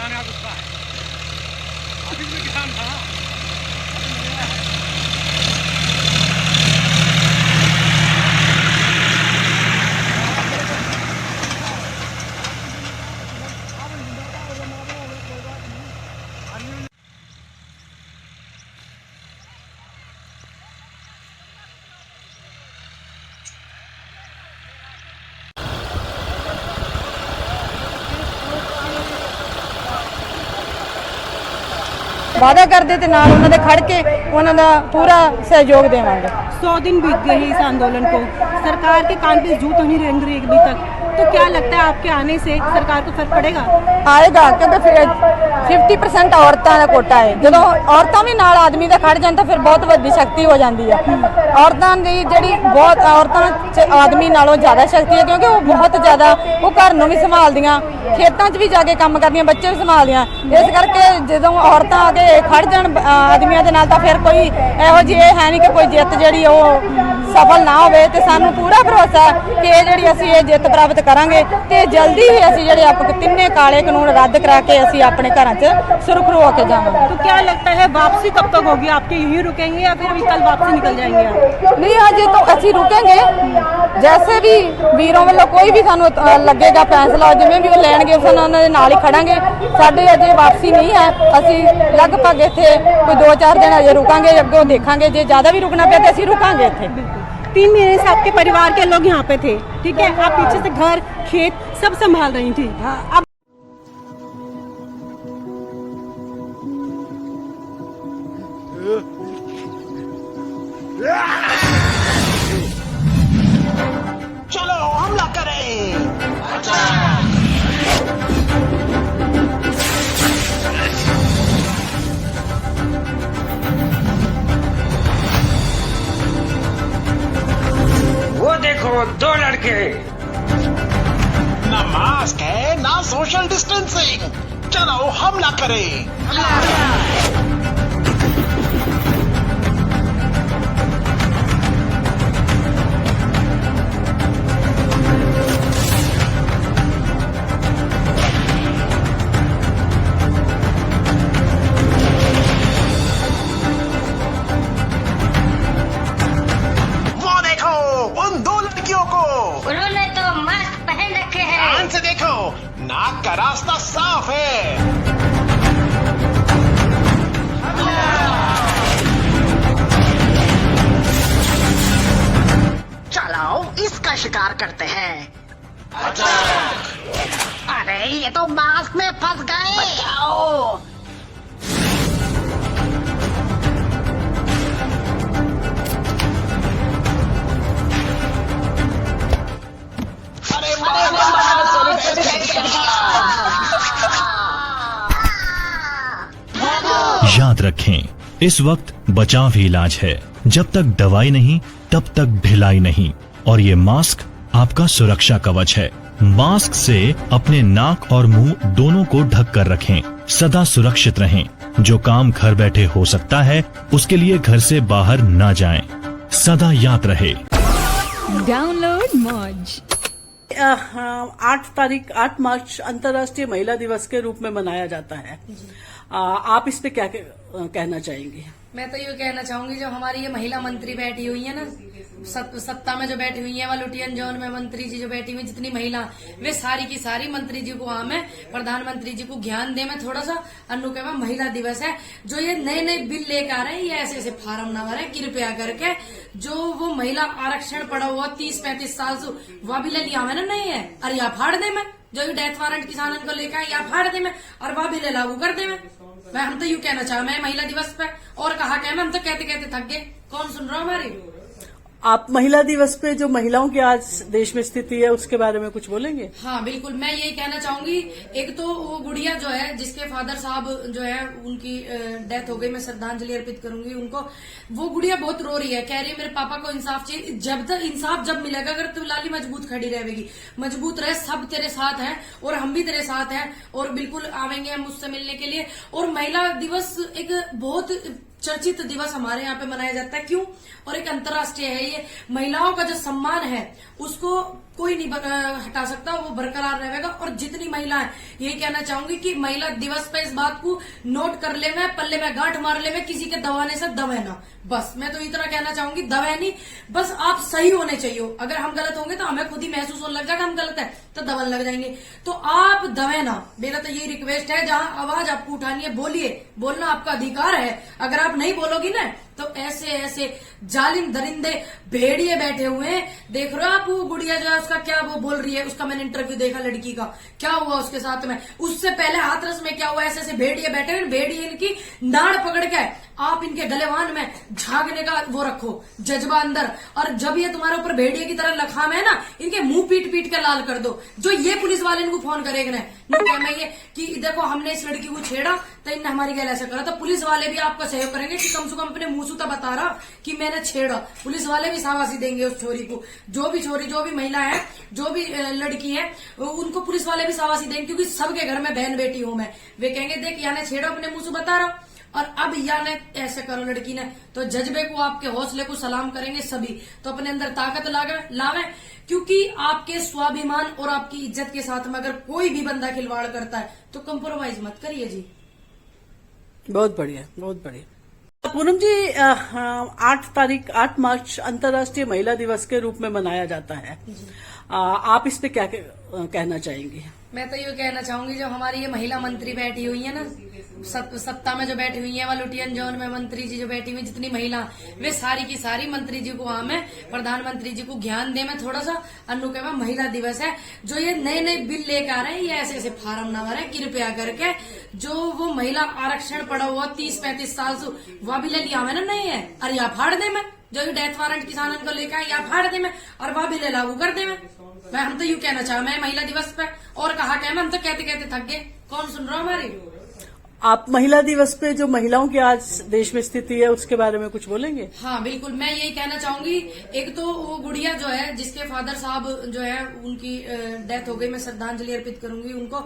चलाने का गुस्सा है। अभी भी किसान था। वादा करते थे नाल उन्होंने खड़ के उन्होंने पूरा सहयोग देवांगे। 100 दिन बीत गए इस आंदोलन को, सरकार के कान पे जू तो नहीं रेंग रही अभी तक, तो क्या लगता है आपके आने से सरकार को फर्क पड़ेगा? आएगा, क्योंकि 50% औरतां ਦਾ ਕੋਟਾ ਹੈ। ਜਦੋਂ ਔਰਤਾਂ ਵੀ ਨਾਲ ਆਦਮੀ ਦੇ ਖੜ ਜਾਣ ਤਾਂ ਫਿਰ ਬਹੁਤ ਵੱਡੀ ਸ਼ਕਤੀ ਹੋ ਜਾਂਦੀ ਹੈ। ਔਰਤਾਂ ਦੀ ਜਿਹੜੀ ਬਹੁਤ ਔਰਤਾਂ 'ਚ ਆਦਮੀ ਨਾਲੋਂ ਜ਼ਿਆਦਾ ਸ਼ਕਤੀ ਹੈ, ਕਿਉਂਕਿ ਉਹ ਬਹੁਤ ਜ਼ਿਆਦਾ ਉਹ ਘਰ ਨੂੰ ਵੀ ਸੰਭਾਲਦੀਆਂ, ਖੇਤਾਂ 'ਚ ਵੀ ਜਾ ਕੇ ਕੰਮ ਕਰਦੀਆਂ, ਬੱਚੇ ਵੀ ਸੰਭਾਲਦੀਆਂ। ਇਸ ਕਰਕੇ ਜਦੋਂ ਔਰਤਾਂ ਆ ਕੇ ਖੜ ਜਾਣ ਆਦਮੀਆਂ ਦੇ ਨਾਲ ਤਾਂ ਫਿਰ ਕੋਈ ਇਹੋ ਜਿਹੀ ਇਹ ਹੈ ਨਹੀਂ ਕਿ ਕੋਈ ਜਿੱਤ ਜਿਹੜੀ ਉਹ ਸਫਲ ਨਾ ਹੋਵੇ। ਤੇ ਸਾਨੂੰ ਪੂਰਾ ਭਰੋਸਾ ਹੈ ਕਿ ਇਹ ਜਿਹੜੀ ਅਸੀਂ ਇਹ ਜਿੱਤ ਪ੍ਰਾਪਤ ਕਰਾਂਗੇ ਤੇ ਜਲਦੀ ਹੀ ਅਸੀਂ ਜਿਹੜੇ ਆਪਾਂ ਤਿੰਨੇ ਕਾਲੇ ਕਾਨੂੰਨ ਰੱਦ ਕਰਾ ਕੇ ਅਸੀਂ ਆਪਣੇ ਘਰਾਂ 'ਚ ਸੁਰਖਰੂ ਹੋ ਕੇ ਜਾਵਾਂਗੇ। तो क्या लगता है वापसी कब तक होगी आपके? यहीं रुकेंगे या फिर अभी कल वापसी निकल जाएंगे आप? नहीं, अजे तो ਅਸੀਂ रुकेंगे। जैसे भी ਵੀਰੋਂ ਵੱਲੋਂ ਕੋਈ ਵੀ ਸਾਨੂੰ ਲੱਗੇਗਾ ਫੈਸਲਾ, ਜਿਵੇਂ ਵੀ ਉਹ ਲੈਣਗੇ ਉਸ ਨਾਲ ਉਹਨਾਂ ਦੇ ਨਾਲ ਹੀ ਖੜਾਂਗੇ। ਸਾਡੇ ਅਜੇ ਵਾਪਸੀ ਨਹੀਂ ਹੈ, ਅਸੀਂ ਲਗਭਗ ਇੱਥੇ ਕੋਈ 2-4 ਦਿਨ ਅਜੇ रुकांगे, ਅੱਗੋਂ ਦੇਖਾਂਗੇ ਜੇ ਜ਼ਿਆਦਾ ਵੀ रुकना ਪਿਆ ਤੇ ਅਸੀਂ रुकांगे ਇੱਥੇ। 3 महीने से आपके परिवार के लोग यहाँ पे थे, ठीक है? आप पीछे से घर खेत सब संभाल रही थी। अब चलो हमला करें। वो देखो 2 लड़के। ना मास्क है ना सोशल डिस्टेंसिंग। चलो हमला करें। वो देखो उन 2 लड़कियों को, उन्होंने तो मास्क पहन रखे हैं। ध्यान से देखो, नाक का रास्ता साफ है। चलो इसका शिकार करते हैं। अरे ये तो मास्क में फंस गए। बचाओ। याद रखें, इस वक्त बचाव ही इलाज है। जब तक दवाई नहीं तब तक ढिलाई नहीं। और ये मास्क आपका सुरक्षा कवच है। मास्क से अपने नाक और मुंह दोनों को ढक कर रखें। सदा सुरक्षित रहें। जो काम घर बैठे हो सकता है उसके लिए घर से बाहर न जाएं। सदा याद रहे। डाउनलोड मौज। 8 मार्च अंतर्राष्ट्रीय महिला दिवस के रूप में मनाया जाता है। आप इस पे क्या कहना चाहेंगे? मैं तो ये कहना चाहूंगी, जो हमारी ये महिला मंत्री बैठी हुई है ना, सत्ता में जो बैठी हुई है, वा लुटियन जोन में मंत्री जी जो बैठी हुई, जितनी महिला, वे सारी की सारी मंत्री जी को आम है, प्रधानमंत्री जी को ज्ञान दे। मैं थोड़ा सा अनु के महिला दिवस है, जो ये नए नए बिल लेकर आ रहे हैं, ये ऐसे ऐसे फार्म ना भरे कृपया करके। जो वो महिला आरक्षण पड़ा हुआ 30-35 साल से, वह भी ले लिया मैंने नहीं है, अरे या फाड़ दे मैं, जो ये डेथ वारंट किसानन को लेकर या फाड़ दे मैं, और वह भी ले लागू कर दे मैं हम तो यूँ कहना चाह, मैं महिला दिवस पे और कहा क्या, मैं हम तो कहते कहते थक गए। कौन सुन रहा हमारी? आप महिला दिवस पे जो महिलाओं की आज देश में स्थिति है उसके बारे में कुछ बोलेंगे? हाँ बिल्कुल, मैं यही कहना चाहूंगी। एक तो वो गुड़िया जो है, जिसके फादर साहब जो है उनकी डेथ हो गई, मैं श्रद्धांजलि अर्पित करूंगी उनको। वो गुड़िया बहुत रो रही है, कह रही है मेरे पापा को इंसाफ चाहिए। जब तक इंसाफ जब मिलेगा, अगर तू लाली मजबूत खड़ी रहेगी, मजबूत रहे, सब तेरे साथ हैं और हम भी तेरे साथ हैं और बिल्कुल आवेंगे हम मुझसे मिलने के लिए। और महिला दिवस एक बहुत चर्चित दिवस हमारे यहाँ पे मनाया जाता है। क्यों? और एक अंतर्राष्ट्रीय है ये। महिलाओं का जो सम्मान है उसको कोई नहीं हटा सकता, वो बरकरार रहेगा। और जितनी महिलाएं, यही कहना चाहूंगी कि महिला दिवस पे इस बात को नोट कर ले, मैं पल्ले में गांठ मार ले, मैं किसी के दबाने से दबे ना। बस मैं तो इतना कहना चाहूंगी, दबे नहीं, बस आप सही होने चाहिए। अगर हम गलत होंगे तो हमें खुद ही महसूस होने लगेगा कि हम गलत है, तो दबन लग जाएंगे। तो आप दबे ना, मेरा तो यही रिक्वेस्ट है। जहां आवाज आपको उठानी है बोलिए, बोलना आपका अधिकार है। अगर आप नहीं बोलोगी ना तो ऐसे ऐसे जालिम दरिंदे भेड़िए बैठे हुए हैं। देख रहे हो आप, वो गुड़िया जो है उसका क्या वो बोल रही है, उसका मैंने इंटरव्यू देखा, लड़की का क्या हुआ उसके साथ में। उससे पहले हाथरस में क्या हुआ, ऐसे ऐसे भेड़िए बैठे हुए, भेड़िए इनकी नाड़ पकड़ के आप इनके गलेवान में झागने का वो रखो जज्बा अंदर। और जब ये तुम्हारे ऊपर भेड़िए की तरह लखाम है ना, इनके मुंह पीट पीट के लाल कर दो। जो ये पुलिस वाले इनको फोन करेगा ना ये कि देखो हमने इस लड़की को छेड़ा तो इनने हमारी गैल ऐसा करा, तो पुलिस वाले भी आपका सहयोग करेंगे कि कम से कम अपने मुंह से बता रहा कि मैंने छेड़ा। पुलिस वाले भी शाबाशी देंगे उस छोरी को। जो भी छोरी, जो भी महिला है, जो भी लड़की है, उनको पुलिस वाले भी शाबाशी देंगे, क्योंकि सबके घर में बहन बेटी हूं मैं। वे कहेंगे देख याने छेड़ा, अपने मुंह से बता रहा, और अब याने ऐसे करो लड़की ने, तो जज्बे को, आपके हौसले को सलाम करेंगे सभी। तो अपने अंदर ताकत लावे, क्योंकि आपके स्वाभिमान और आपकी इज्जत के साथ में अगर कोई भी बंदा खिलवाड़ करता है तो कंप्रोमाइज मत करिए जी। बहुत बढ़िया, बहुत बढ़िया। पूनम जी, 8 मार्च अंतर्राष्ट्रीय महिला दिवस के रूप में मनाया जाता है। आप इस पे क्या कहना चाहेंगी? मैं तो ये कहना चाहूंगी, जो हमारी ये महिला मंत्री बैठी हुई है ना, सत्ता में जो बैठी हुई है, वह लुटियन जोन में मंत्री जी जो बैठी हुई, जितनी महिला, वे सारी की सारी मंत्री जी को हमें, प्रधानमंत्री जी को ज्ञान दे। मैं थोड़ा सा अन्नू के महिला दिवस है, जो ये नए नए बिल लेकर आ रहे हैं, ये ऐसे ऐसे फार्म न भरे कृपया करके। जो वो महिला आरक्षण पड़ा हुआ 30-35 साल से, वह भी ले लिया हमें ना, नहीं है, और या फाड़ दे मैं, जो डेथ वारंट किसानों को लेकर या फाड़ दे मैं, और वह भी ले लागू कर दे मैं हम तो यूँ कहना चाह, मैं महिला दिवस पे और कहा क्या, हम तो कहते कहते थक गए, कौन सुन रहा हमारी। आप महिला दिवस पे जो महिलाओं की आज देश में स्थिति है उसके बारे में कुछ बोलेंगे? हाँ बिल्कुल, मैं यही कहना चाहूंगी। एक तो वो गुड़िया जो है, जिसके फादर साहब जो है उनकी डेथ हो गई, मैं श्रद्धांजलि अर्पित करूंगी उनको।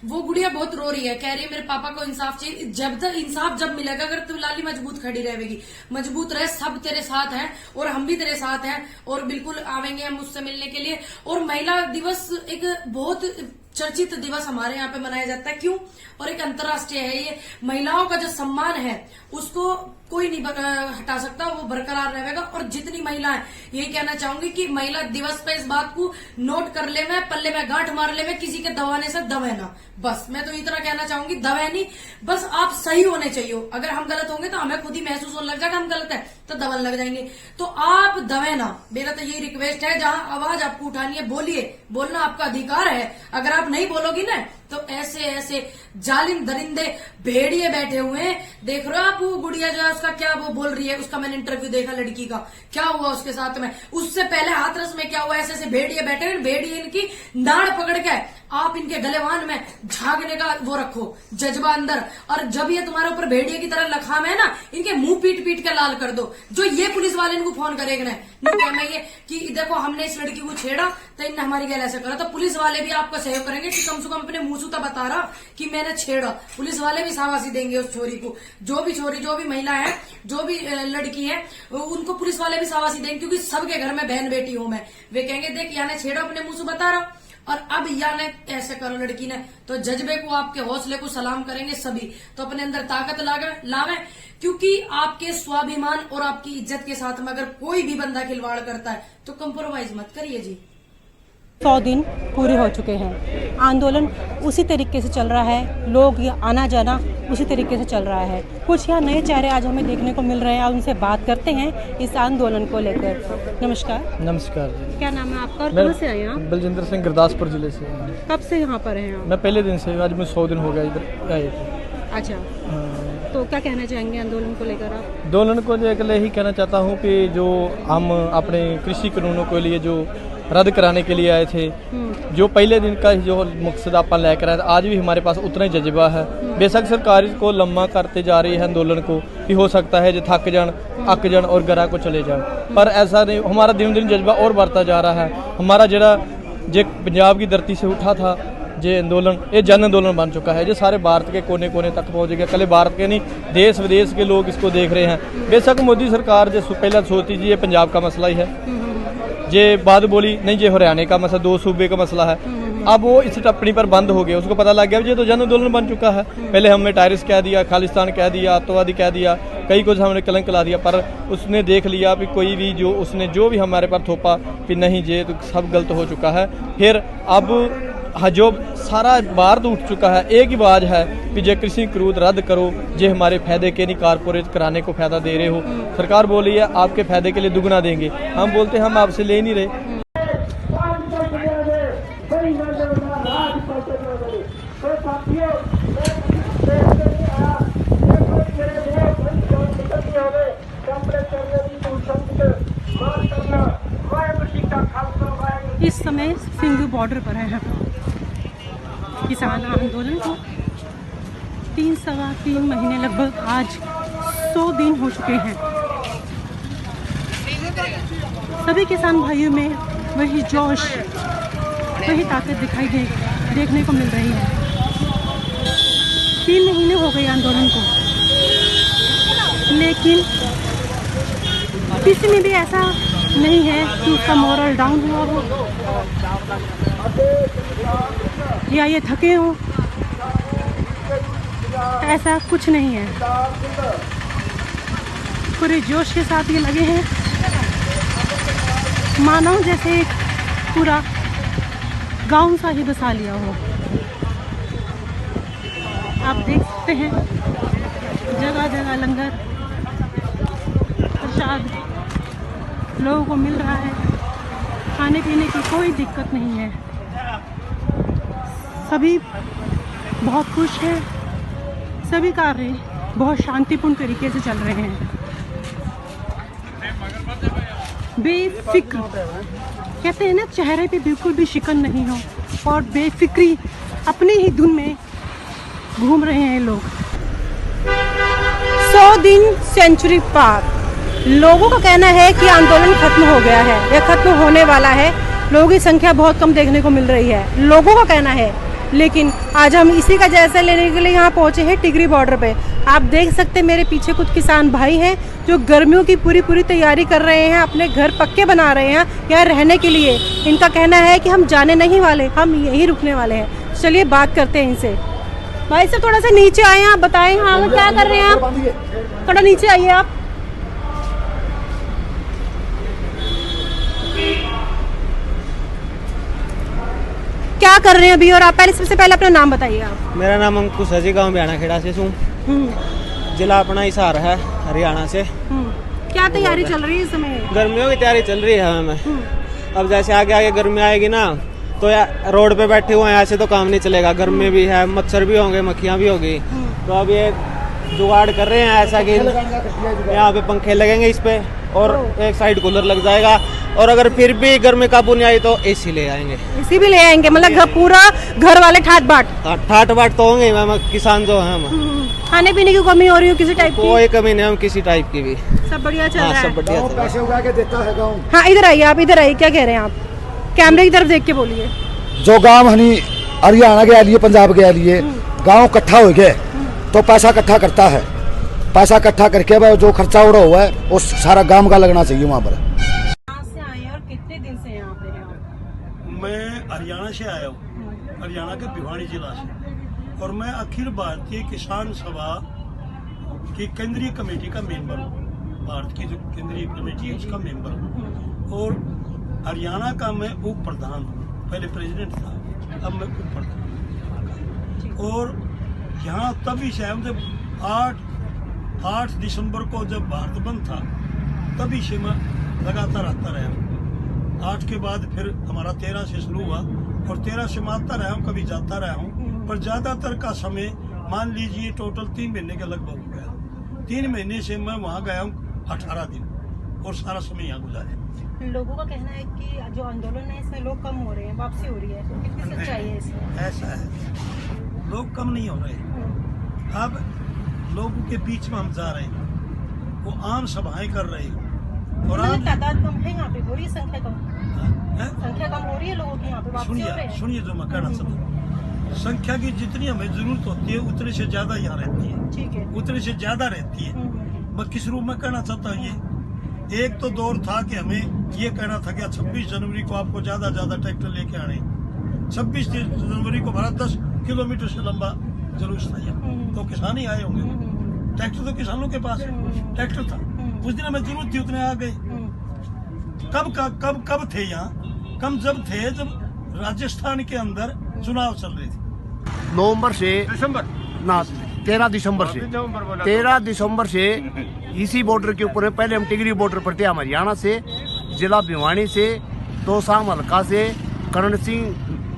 वो गुड़िया बहुत रो रही है, कह रही है मेरे पापा को इंसाफ चाहिए। जब तक इंसाफ जब मिलेगा, अगर तू लाली मजबूत खड़ी रहेगी, मजबूत रहे, सब तेरे साथ हैं और हम भी तेरे साथ हैं, और बिल्कुल आवेंगे हम उससे मिलने के लिए। और महिला दिवस एक बहुत चर्चित दिवस हमारे यहाँ पे मनाया जाता है। क्यों? और एक अंतर्राष्ट्रीय है ये। महिलाओं का जो सम्मान है उसको कोई नहीं हटा सकता, वो बरकरार रहेगा। और जितनी महिलाएं, यही कहना चाहूंगी कि महिला दिवस पे इस बात को नोट कर ले, मैं पल्ले में गांठ मार ले, मैं किसी के दबाने से दबे ना। बस मैं तो इतना कहना चाहूंगी, दबे नहीं, बस आप सही होने चाहिए। अगर हम गलत होंगे तो हमें खुद ही महसूस होने लगेगा कि हम गलत है, तो दबन लग जाएंगे। तो आप दबे ना, मेरा तो यही रिक्वेस्ट है। जहां आवाज आपको उठानी है बोलिए, बोलना आपका अधिकार है। अगर आप नहीं बोलोगी ना तो ऐसे ऐसे जालिम दरिंदे भेड़िए बैठे हुए हैं। देख रहे हो आप, वो गुड़िया जो है उसका क्या वो बोल रही है, उसका मैंने इंटरव्यू देखा, लड़की का क्या हुआ उसके साथ में। उससे पहले हाथरस में क्या हुआ, ऐसे ऐसे भेड़िए बैठे हुए, भेड़िए इनकी नाड़ पकड़ के आप इनके गलेवान में झागने का वो रखो जज्बा अंदर। और जब ये तुम्हारे ऊपर भेड़िए की तरह लखाम है ना, इनके मुंह पीट पीट के लाल कर दो। जो ये पुलिस वाले इनको फोन करेगा ना ये कि देखो हमने इस लड़की को छेड़ा तो इनने हमारी गैल ऐसा करा, तो पुलिस वाले भी आपका सहयोग करेंगे कि कम से कम अपने मुंह से बता रहा कि मैंने छेड़ा। पुलिस वाले भी शाबाशी देंगे उस छोरी को। जो भी छोरी, जो भी महिला है, जो भी लड़की है, उनको पुलिस वाले भी शाबाशी देंगे, क्योंकि सबके घर में बहन बेटी हूं मैं। वे कहेंगे देख याने छेड़ा, अपने मुंह से बता रहा, और अब याने ऐसे करो लड़की ने, तो जज्बे को, आपके हौसले को सलाम करेंगे सभी। तो अपने अंदर ताकत लावे, क्योंकि आपके स्वाभिमान और आपकी इज्जत के साथ में अगर कोई भी बंदा खिलवाड़ करता है तो कंप्रोमाइज मत करिए जी। 100 दिन पूरे हो चुके हैं, आंदोलन उसी तरीके से चल रहा है, लोग आना जाना उसी तरीके से चल रहा है। कुछ यहाँ नए चेहरे आज हमें देखने को मिल रहे हैं, उनसे बात करते हैं इस आंदोलन को लेकर। नमस्कार। नमस्कार जी। क्या नाम है आपका और कहाँ से आए आप? बलजिंदर सिंह, गुरदासपुर जिले से। कब से यहाँ पर हैं आप? मैं पहले दिन से, आज मैं 100 दिन हो गया इधर आए थे। अच्छा, तो क्या कहना चाहेंगे आंदोलन को लेकर आप? आंदोलन को लेकर यही कहना चाहता हूँ कि जो हम अपने कृषि कानूनों के लिए जो रद्द कराने के लिए आए थे, जो पहले दिन का जो मकसद अपन लेकर आए थे, आज भी हमारे पास उतना ही जज्बा है। बेशक सरकार इसको लंबा करते जा रही है आंदोलन को, कि हो सकता है जो थक जान, अक जान और घरा को चले जाए, पर ऐसा नहीं। हमारा दिन दिन जज्बा और बढ़ता जा रहा है। हमारा जरा जो पंजाब की धरती से उठा था, ये आंदोलन ये जन आंदोलन बन चुका है। जो सारे भारत के कोने कोने तक पहुँच गया। कल भारत के नहीं, देश विदेश के लोग इसको देख रहे हैं। बेशक मोदी सरकार जो पहला सोचती जी ये पंजाब का मसला ही है, ये बाद बोली नहीं ये हरियाणा का मसला, 2 सूबे का मसला है। अब वो इस टप्पणी पर बंद हो गया। उसको पता लग गया ये तो जन आंदोलन बन चुका है। पहले हमने टायरिस कह दिया, खालिस्तान कह दिया, आतंकवादी कह दिया, कई कुछ हमने कलंक ला दिया, पर उसने देख लिया कि कोई भी जो उसने जो भी हमारे पर थोपा कि नहीं ये तो सब गलत हो चुका है। फिर अब जो सारा भारत उठ चुका है, एक ही बात है कि जे कृषि क्रूद रद्द करो, जे हमारे फायदे के नहीं, कारपोरेट कराने को फायदा दे रहे हो। सरकार बोल रही है आपके फायदे के लिए दुगना देंगे, हम बोलते हैं हम आपसे ले नहीं रहे। इस समय सिंधु बॉर्डर पर है किसान आंदोलन को 3 महीने लगभग आज 100 दिन हो चुके हैं। सभी किसान भाइयों में वही जोश, वही ताकत देखने को मिल रही है। 3 महीने हो गए आंदोलन को, लेकिन किसी में भी ऐसा नहीं है कि उसका मोरल डाउन हुआ हो या ये थके हो, ऐसा कुछ नहीं है। पूरे जोश के साथ ये लगे हैं, मानो जैसे एक पूरा गांव सा ही बसा लिया हो। आप देख सकते हैं जगह जगह लंगर प्रसाद लोगों को मिल रहा है, खाने पीने की कोई दिक्कत नहीं है। सभी बहुत खुश हैं, सभी कार्य बहुत शांतिपूर्ण तरीके से चल रहे हैं। बेफिक्र कहते हैं ना, चेहरे पे बिल्कुल भी शिकन नहीं हो और बेफिक्री अपनी ही धुन में घूम रहे हैं लोग। 100 दिन सेंचुरी पार। लोगों का कहना है कि आंदोलन खत्म हो गया है या खत्म होने वाला है। लोगों की संख्या बहुत कम देखने को मिल रही है, लोगों का कहना है। लेकिन आज हम इसी का जायजा लेने के लिए यहाँ पहुँचे हैं टिकरी बॉर्डर पे। आप देख सकते हैं मेरे पीछे कुछ किसान भाई हैं जो गर्मियों की पूरी तैयारी कर रहे हैं, अपने घर पक्के बना रहे हैं यहाँ रहने के लिए। इनका कहना है कि हम जाने नहीं वाले, हम यहीं रुकने वाले हैं। चलिए बात करते हैं इनसे। भाई साहब थोड़ा सा नीचे आए, आप बताएं हाँ क्या कर रहे हैं आप? थोड़ा नीचे आइए आप। क्या कर रहे हैं अभी? और आप सबसे पहले अपना नाम बताइए आप। मेरा नाम अंकुश है जी, गाँव ब्याना खेड़ा से हूँ। जिला अपना हिसार है, हरियाणा से। क्या तैयारी चल रही है इस समय? गर्मियों की तैयारी चल रही है हमें। अब जैसे आगे आगे गर्मी आएगी ना, तो रोड पे बैठे हुए हैं, ऐसे तो काम नहीं चलेगा। गर्मी भी है, मच्छर भी होंगे, मक्खियाँ भी होगी। तो अब ये जुगाड़ कर रहे हैं ऐसा कि यहाँ पे पंखे लगेंगे इस पे और एक साइड कूलर लग जाएगा। और अगर फिर भी गर्मी काबू नहीं आई तो एसी ले आएंगे। एसी भी ले आएंगे, मतलब पूरा घर वाले ठाट बाट तो होंगे। किसान जो है हम, खाने पीने की कमी हो रही हो किसी टाइप की? कोई कमी नहीं, हम किसी टाइप की भी। सब बढ़िया चल रहा है। सब बढ़िया पैसे उगा के देता है गाँव। हाँ इधर आइए आप, इधर आइए। क्या कह रहे हैं आप? कैमरे की तरफ देख के बोलिए। जो गांव हनी हरियाणा के लिए, पंजाब के लिए गांव इकट्ठा हो गए तो पैसा इकट्ठा करता है। पैसा इकट्ठा करके भाई जो खर्चा उड़ा हुआ है वो सारा गांव का लगना चाहिए वहाँ पर। कहाँ से आए और कितने दिन से यहाँ पे हैं? मैं हरियाणा से आया हूँ, हरियाणा के भिवानी जिला से, और मैं अखिल भारतीय किसान सभा की केंद्रीय कमेटी का मेंबर हूँ। भारत की जो केंद्रीय कमेटी है उसका मेंबर हूँ। और हरियाणा का मैं उप प्रधान हूँ। पहले प्रेसिडेंट था, अब मैं उप प्रधान। और यहाँ तभी से हम जब 8 दिसंबर को जब भारत बंद था, तभी से मैं लगातार आता रहा हूँ। 8 के बाद फिर हमारा 13 से शुरू हुआ और 13 से मैं आता रहा हूँ, कभी जाता रहा हूँ। पर ज्यादातर का समय मान लीजिए टोटल 3 महीने के लगभग हो गया। 3 महीने से मैं वहाँ गया हूँ 18 दिन और सारा समय यहाँ गुजारे। लोगों का कहना है कि जो आंदोलन है इसमें लोग कम हो रहे हैं, वापसी हो रही है, तो कितनी सच्चाई है इसमें? ऐसा है, लोग कम नहीं हो रहे। अब लोगों के बीच में हम जा रहे हैं, वो आम सभाएं कर रहे हैं और तादाद कम है यहाँ पे, हो रही है संख्या कम हो रही है लोगों की यहाँ पे वापसी हो रहे हैं। सुनिए जो मैं कहना चाहता हूँ। संख्या की जितनी हमें जरूरत होती है उतने से ज्यादा यहाँ रहती है, ठीक है। उतने से ज्यादा रहती है। मैं किस रूप में कहना चाहता हूँ, ये एक तो दौर था कि हमें ये कहना था कि 26 जनवरी को आपको ज्यादा ट्रैक्टर लेके आने। 26 जनवरी को हमारा 10 किलोमीटर से लंबा जुलूस था यहाँ, तो किसान ही आए होंगे। ट्रैक्टर तो किसानों के पास ट्रैक्टर था, उस दिन हमें जरूरत थी, उतने आ गए। कब थे यहाँ? कम जब थे जब राजस्थान के अंदर चुनाव चल रहे थे। नवंबर से ना 13 दिसंबर से इसी बॉर्डर के ऊपर पहले हम टिगरी बॉर्डर पर थे, हरियाणा से, जिला भिवानी से, तोसाम हल्का से, करण सिंह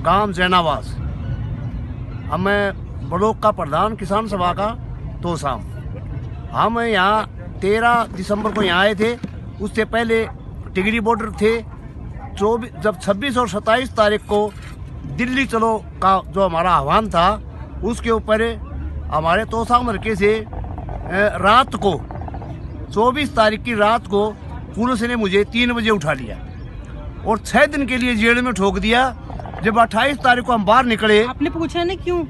गांव जैनावास। अब मैं ब्लॉक का प्रधान किसान सभा का तोसाम। हम यहाँ 13 दिसंबर को यहाँ आए थे, उससे पहले टिगरी बॉर्डर थे। जब 26 और 27 तारीख को दिल्ली चलो का जो हमारा आह्वान था, उसके ऊपर हमारे तोसाम हल्के से रात को 24 तारीख की रात को पुलिस ने मुझे 3 बजे उठा लिया और 6 दिन के लिए जेल में ठोक दिया। जब 28 तारीख को हम बाहर निकले, आपने पूछा नहीं क्यों?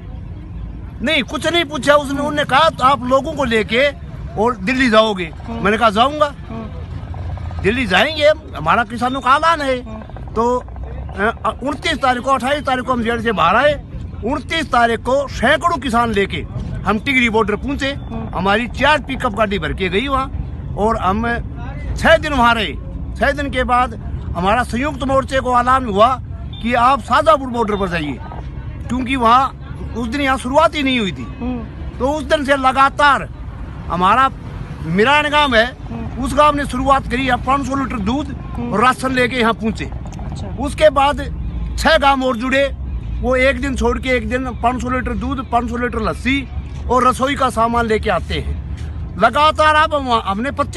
नहीं, कुछ नहीं पूछा। उन्होंने कहा तो आप लोगों को लेके और दिल्ली जाओगे। मैंने कहा जाऊंगा, दिल्ली जाएंगे, हमारा किसानों का ऐलान है। तो 29 तारीख को 28 तारीख को हम जेल से बाहर आए। 29 तारीख को सैकड़ों किसान लेके हम टिगरी बॉर्डर पहुंचे। हमारी 4 पिकअप गाड़ी भर के गई वहाँ और हम 6 दिन वहाँ रहे। 6 दिन के बाद हमारा संयुक्त मोर्चे को ऐलान हुआ कि आप शाजापुर बॉर्डर पर जाइए, क्योंकि वहाँ उस दिन यहाँ शुरुआत ही नहीं हुई थी। तो उस दिन से लगातार हमारा मिरान गांव है, उस गांव ने शुरुआत करी। 500 लीटर दूध और राशन लेके यहाँ पहुंचे। उसके बाद 6 गांव और जुड़े, वो एक दिन छोड़ के एक दिन 500 लीटर दूध, 500 लीटर लस्सी और रसोई का सामान लेके आते हैं लगातार। अब हमने 25